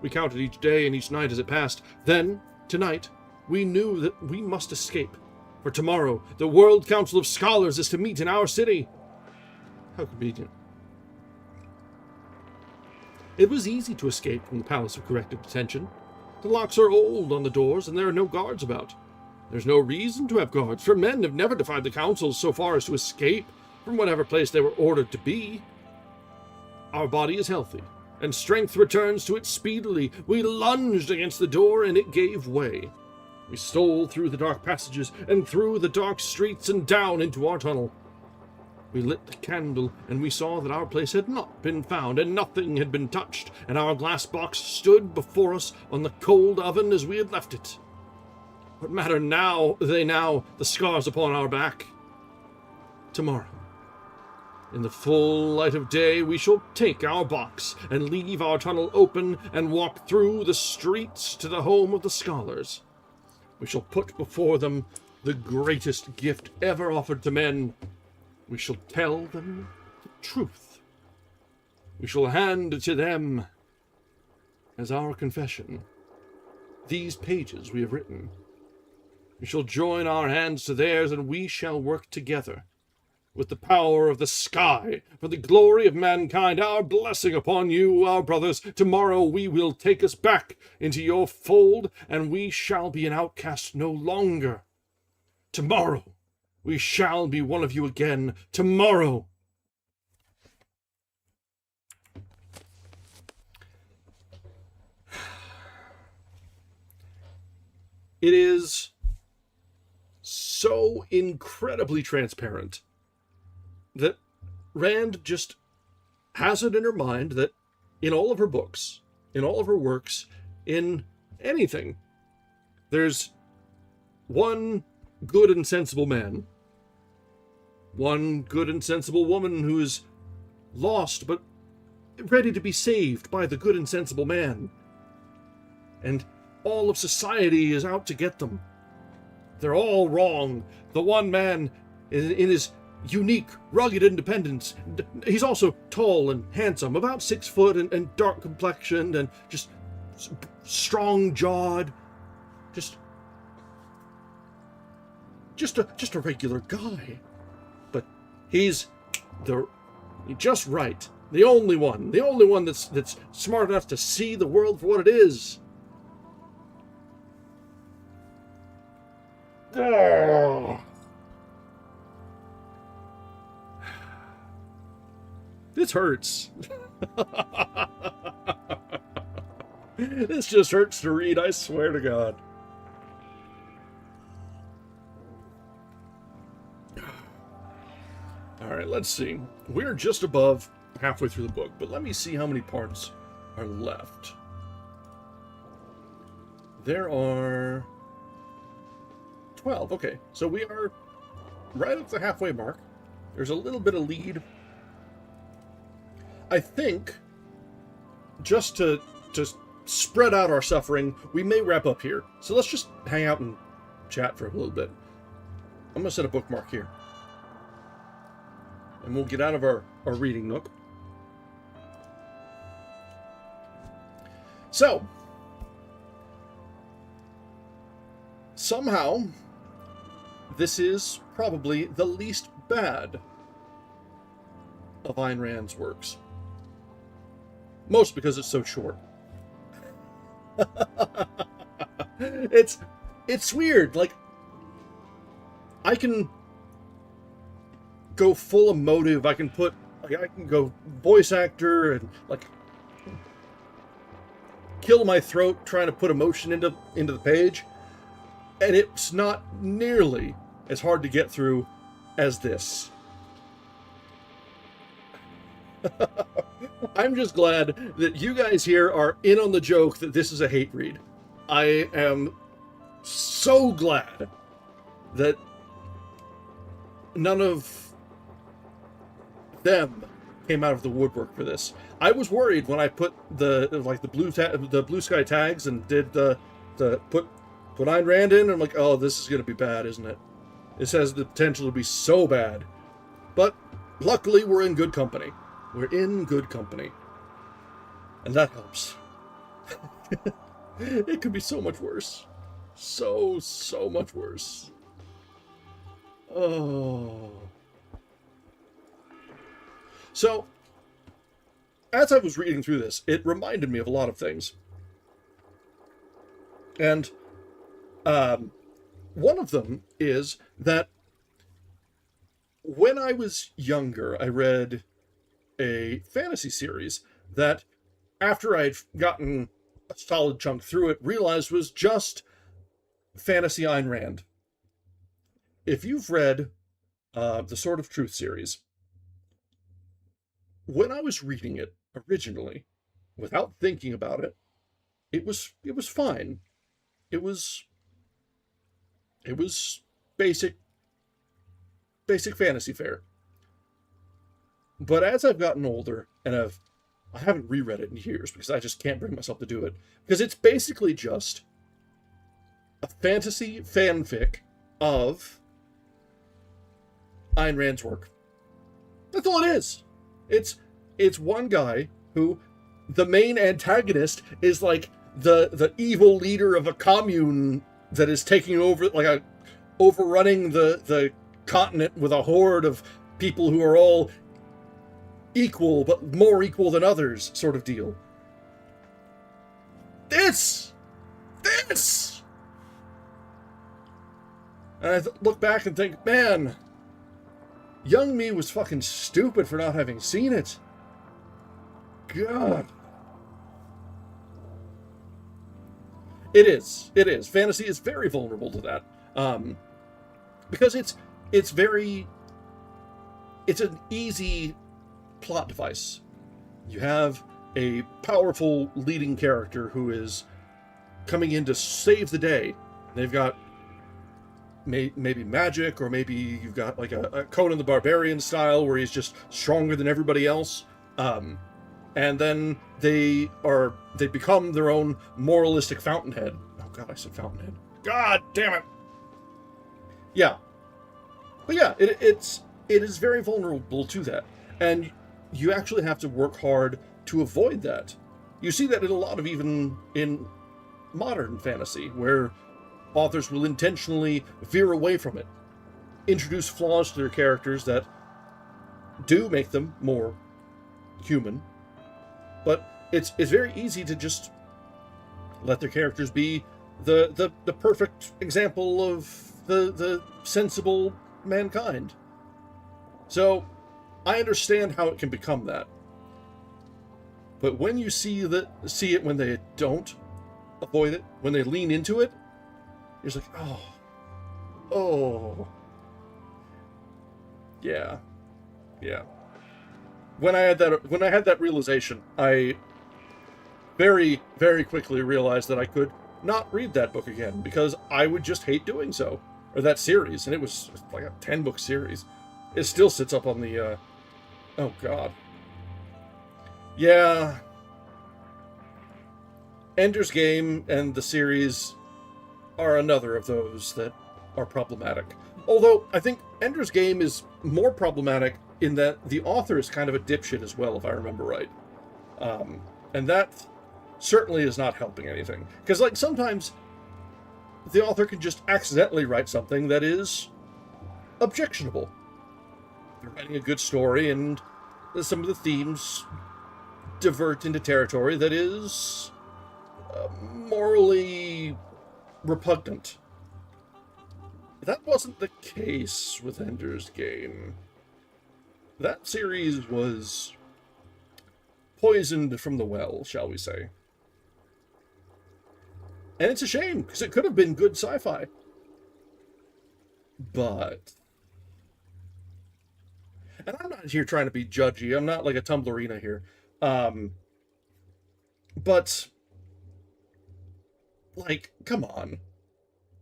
[SPEAKER 1] We counted each day and each night as it passed. Then, tonight, we knew that we must escape, for tomorrow the World Council of Scholars is to meet in our city. How convenient. It was easy to escape from the Palace of Corrective Detention. The locks are old on the doors, and there are no guards about. There's no reason to have guards, for men have never defied the councils so far as to escape from whatever place they were ordered to be. Our body is healthy, and strength returns to it speedily. We lunged against the door, and it gave way. We stole through the dark passages, and through the dark streets, and down into our tunnel. We lit the candle, and we saw that our place had not been found, and nothing had been touched, and our glass box stood before us on the cold oven as we had left it. What matter now, the scars upon our back? Tomorrow, in the full light of day, we shall take our box, and leave our tunnel open, and walk through the streets to the home of the scholars. We shall put before them the greatest gift ever offered to men. We shall tell them the truth. We shall hand to them, as our confession, these pages we have written. We shall join our hands to theirs, and we shall work together, with the power of the sky, for the glory of mankind. Our blessing upon you, our brothers. Tomorrow we will take us back into your fold, and we shall be an outcast no longer. Tomorrow we shall be one of you again. Tomorrow. It is so incredibly transparent that Rand just has it in her mind that in all of her books, in all of her works, in anything, there's one good and sensible man, one good and sensible woman who is lost but ready to be saved by the good and sensible man. And all of society is out to get them. They're all wrong. The one man, in his unique, rugged independence, he's also tall and handsome, about 6 foot, and dark complexioned, and just strong-jawed, just a regular guy. But he's just right. The only one that's smart enough to see the world for what it is. Oh. This hurts. This just hurts to read, I swear to God. Alright, let's see. We're just above halfway through the book, but let me see how many parts are left. There are 12. Okay, so we are right at the halfway mark. There's a little bit of lead. I think, just to spread out our suffering, we may wrap up here. So let's just hang out and chat for a little bit. I'm going to set a bookmark here. And we'll get out of our reading nook. So, somehow, this is probably the least bad of Ayn Rand's works. Most because it's so short. It's weird. Like, I can go full emotive. I can go voice actor and like kill my throat trying to put emotion into the page, and it's not nearly as hard to get through as this. I'm just glad that you guys here are in on the joke that this is a hate read. I am so glad that none of them came out of the woodwork for this. I was worried when I put the Bluesky tags and did the put Ayn Rand in. I'm like, oh, this is gonna be bad, isn't it? This has the potential to be so bad. But luckily, we're in good company. We're in good company, and that helps. It could be so much worse. So much worse. Oh. So, as I was reading through this, it reminded me of a lot of things. And one of them is that when I was younger, I read a fantasy series that, after I'd gotten a solid chunk through it, realized was just fantasy Ayn Rand. If you've read the Sword of Truth series, when I was reading it originally, without thinking about it, it was fine. It was basic fantasy fare. But as I've gotten older, and I haven't reread it in years because I just can't bring myself to do it, because it's basically just a fantasy fanfic of Ayn Rand's work. That's all it is. It's one guy who, the main antagonist is like the evil leader of a commune that is taking over, like overrunning the continent with a horde of people who are all equal, but more equal than others, sort of deal. This! And I look back and think, man, young me was fucking stupid for not having seen it. God. It is. Fantasy is very vulnerable to that. Because it's an easy plot device. You have a powerful leading character who is coming in to save the day. They've got maybe magic, or maybe you've got like a Conan the Barbarian style where he's just stronger than everybody else. And then they become their own moralistic fountainhead. Oh god, I said fountainhead. God damn it. Yeah. But yeah, it is very vulnerable to that. And you actually have to work hard to avoid that. You see that in a lot of, even in modern fantasy, where authors will intentionally veer away from it, introduce flaws to their characters that do make them more human, but it's very easy to just let their characters be the perfect example of the sensible mankind. So I understand how it can become that. But when you see it when they don't avoid it, when they lean into it, you're just like, oh, yeah. When I had that realization, I very, very quickly realized that I could not read that book again, because I would just hate doing so, or that series, and it was like a 10-book series. It still sits up on the, oh god. Yeah. Ender's Game and the series are another of those that are problematic. Although, I think Ender's Game is more problematic in that the author is kind of a dipshit as well, if I remember right. And that certainly is not helping anything. Because, like, sometimes the author can just accidentally write something that is objectionable. They're writing a good story, and some of the themes divert into territory that is morally repugnant. That wasn't the case with Ender's Game. That series was poisoned from the well, shall we say. And it's a shame, because it could have been good sci-fi. But And I'm not here trying to be judgy. I'm not like a Tumblrina here. But, like, come on.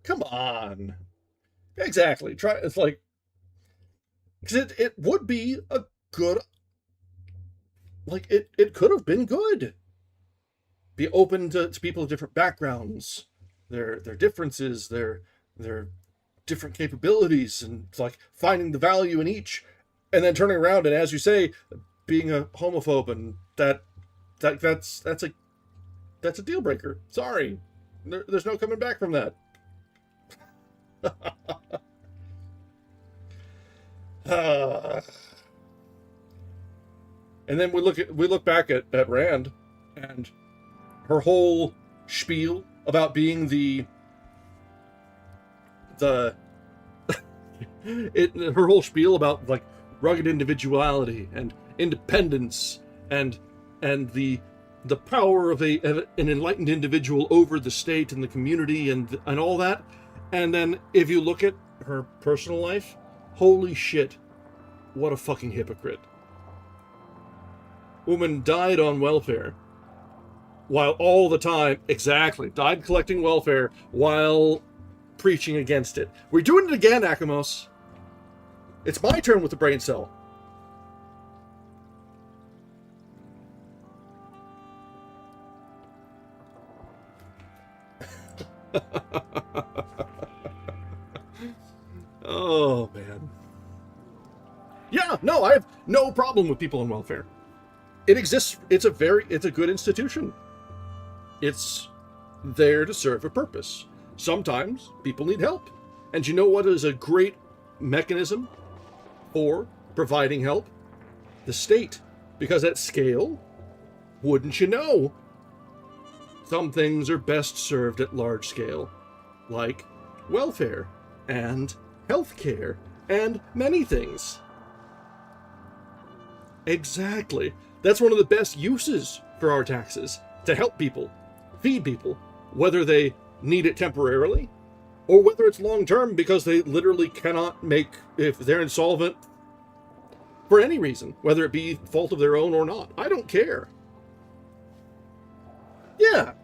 [SPEAKER 1] Come on. Exactly. It's like, because it would be a good, like, it could have been good. Be open to people of different backgrounds, their differences, their different capabilities, and it's like finding the value in each, and then turning around and, as you say, being a homophobe, and that's a deal breaker. Sorry, there's no coming back from that. And then we look back at Rand and her whole spiel about being her whole spiel about like rugged individuality and independence and the power of an enlightened individual over the state and the community and all that. And then if you look at her personal life, holy shit, what a fucking hypocrite. Woman died on welfare while all the time, exactly, died collecting welfare while preaching against it. We're doing it again, Akamos. It's my turn with the brain cell. Oh, man. Yeah, no, I have no problem with people on welfare. It exists. It's a good institution. It's there to serve a purpose. Sometimes people need help. And you know what is a great mechanism for providing help? The state. Because at scale, wouldn't you know, some things are best served at large scale, like welfare and healthcare and many things. Exactly. That's one of the best uses for our taxes, to help people, feed people, whether they need it temporarily or whether it's long-term because they literally cannot if they're insolvent for any reason, whether it be fault of their own or not. I don't care. Yeah.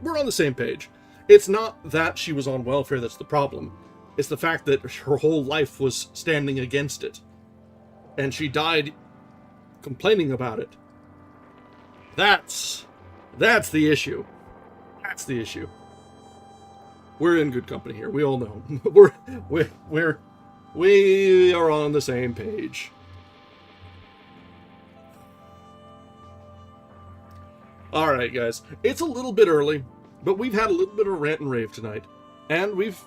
[SPEAKER 1] We're on the same page. It's not that she was on welfare that's the problem. It's the fact that her whole life was standing against it. And she died complaining about it. That's the issue. That's the issue. We're in good company here. We all know. We are on the same page. All right, guys. It's a little bit early, but we've had a little bit of a rant and rave tonight, and we've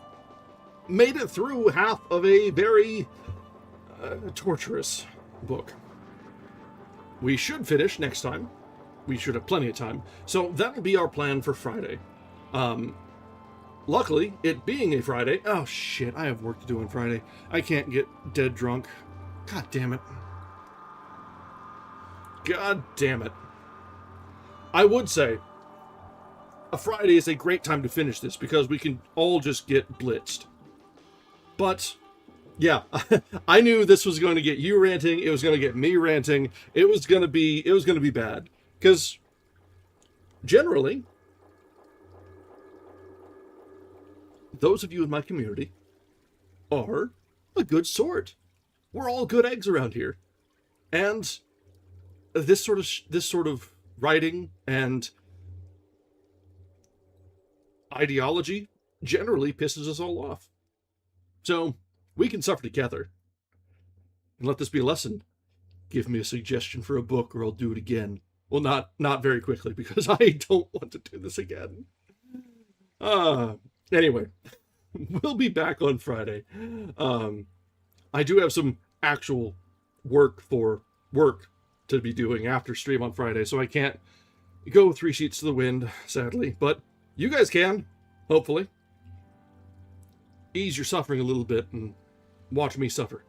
[SPEAKER 1] made it through half of a very torturous book. We should finish next time. We should have plenty of time. So that'll be our plan for Friday. Luckily, it being a Friday... Oh, shit. I have work to do on Friday. I can't get dead drunk. God damn it. God damn it. I would say a Friday is a great time to finish this because we can all just get blitzed. But... yeah, I knew this was going to get you ranting. It was going to get me ranting. It was going to be bad. Because generally, those of you in my community are a good sort. We're all good eggs around here. And this sort of writing and ideology generally pisses us all off. So we can suffer together. And let this be a lesson. Give me a suggestion for a book or I'll do it again. Well, not very quickly, because I don't want to do this again. Anyway, we'll be back on Friday. I do have some actual work to be doing after stream on Friday, so I can't go 3 sheets to the wind, sadly. But you guys can, hopefully. Ease your suffering a little bit and watch me suffer.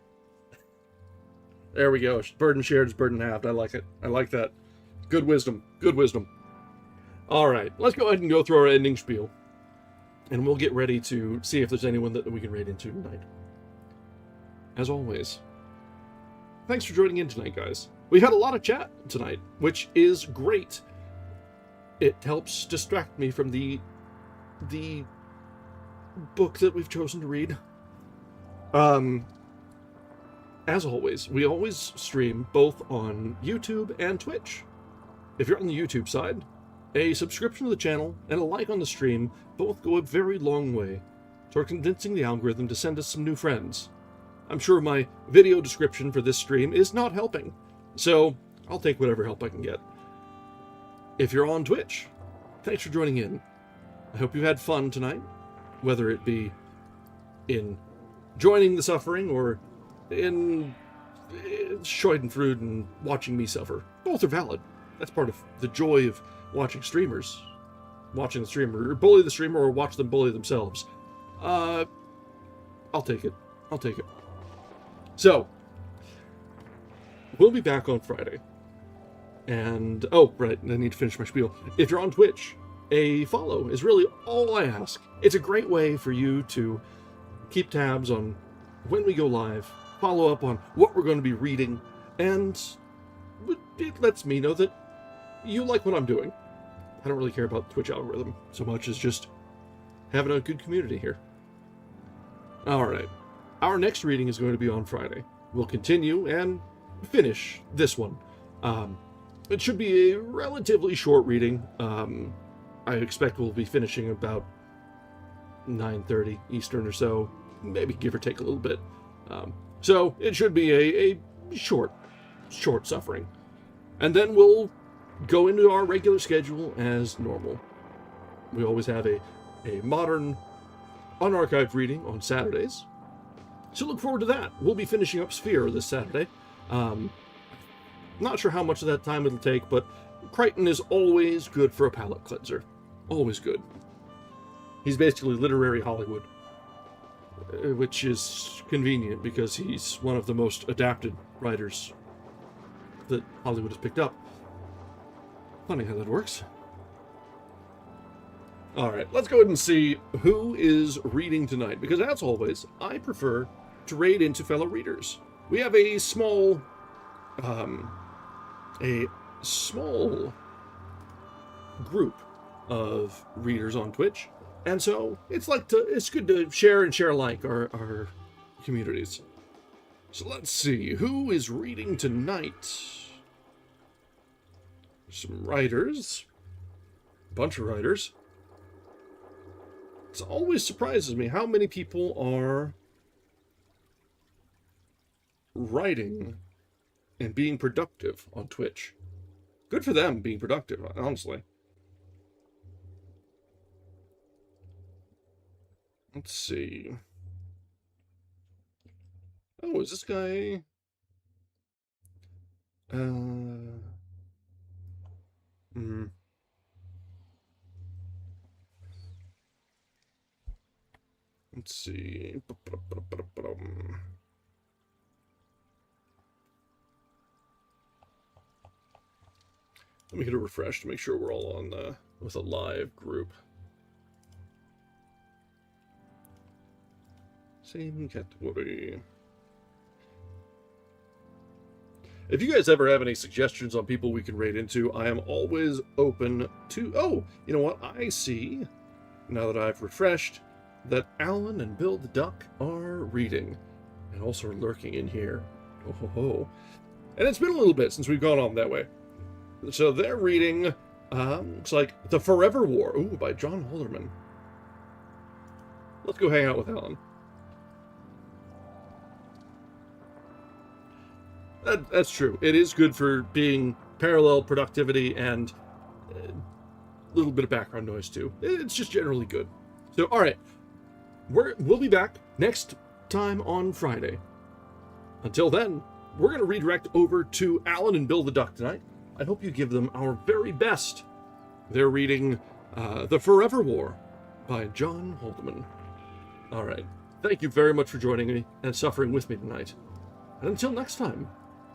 [SPEAKER 1] There we go. Burden shared is burden halved. I like it. I like that. Good wisdom. Good wisdom. All right. Let's go ahead and go through our ending spiel. And we'll get ready to see if there's anyone that we can raid into tonight. As always, thanks for joining in tonight, guys. We've had a lot of chat tonight, which is great. It helps distract me from the book that we've chosen to read. As always, we always stream both on YouTube and Twitch. If you're on the YouTube side, a subscription to the channel and a like on the stream both go a very long way toward convincing the algorithm to send us some new friends. I'm sure my video description for this stream is not helping, so I'll take whatever help I can get. If you're on Twitch, thanks for joining in. I hope you had fun tonight, whether it be in joining the suffering or in schadenfreude and watching me suffer. Both are valid. That's part of the joy of watching streamers. Watching the streamer, or bully the streamer, or watch them bully themselves. I'll take it. I'll take it. So, we'll be back on Friday. And, oh, right, I need to finish my spiel. If you're on Twitch, a follow is really all I ask. It's a great way for you to keep tabs on when we go live, follow up on what we're going to be reading, and it lets me know that you like what I'm doing. I don't really care about the Twitch algorithm so much as just having a good community here. Alright, our next reading is going to be on Friday. We'll continue and finish this one. It should be a relatively short reading. I expect we'll be finishing about 9:30 Eastern or so, maybe give or take a little bit. So it should be a short suffering. And then we'll go into our regular schedule as normal. We always have a modern, unarchived reading on Saturdays. So look forward to that. We'll be finishing up Sphere this Saturday. Not sure how much of that time it'll take, but Crichton is always good for a palate cleanser. Always good. He's basically literary Hollywood, which is convenient because he's one of the most adapted writers that Hollywood has picked up. Funny how that works. Alright, let's go ahead and see who is reading tonight, because as always, I prefer to raid into fellow readers. We have a small group of readers on Twitch, and so it's good to share and share alike our communities. So let's see, who is reading tonight? Some writers. A bunch of writers. It always surprises me how many people are writing and being productive on Twitch. Good for them being productive, honestly. Let's see. Oh, is this guy... Let's see. Let me get a refresh to make sure we're all on with a live group. Same category. If you guys ever have any suggestions on people we can raid into, I am always open to... Oh, you know what? I see, now that I've refreshed, that Alan and Bill the Duck are reading, and also lurking in here. Oh ho ho. And it's been a little bit since we've gone on that way. So they're reading, looks like The Forever War, ooh, by John Halderman. Let's go hang out with Alan. That's true. It is good for being parallel productivity and a little bit of background noise too. It's just generally good. So, all right. We'll be back next time on Friday. Until then, we're going to redirect over to Alan and Bill the Duck tonight. I hope you give them our very best. They're reading The Forever War by John Haldeman. All right. Thank you very much for joining me and suffering with me tonight. And until next time,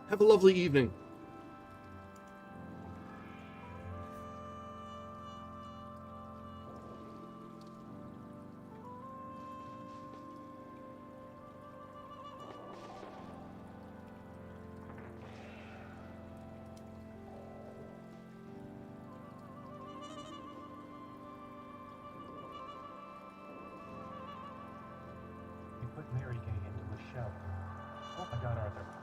[SPEAKER 1] have a lovely evening.
[SPEAKER 2] I got Arthur.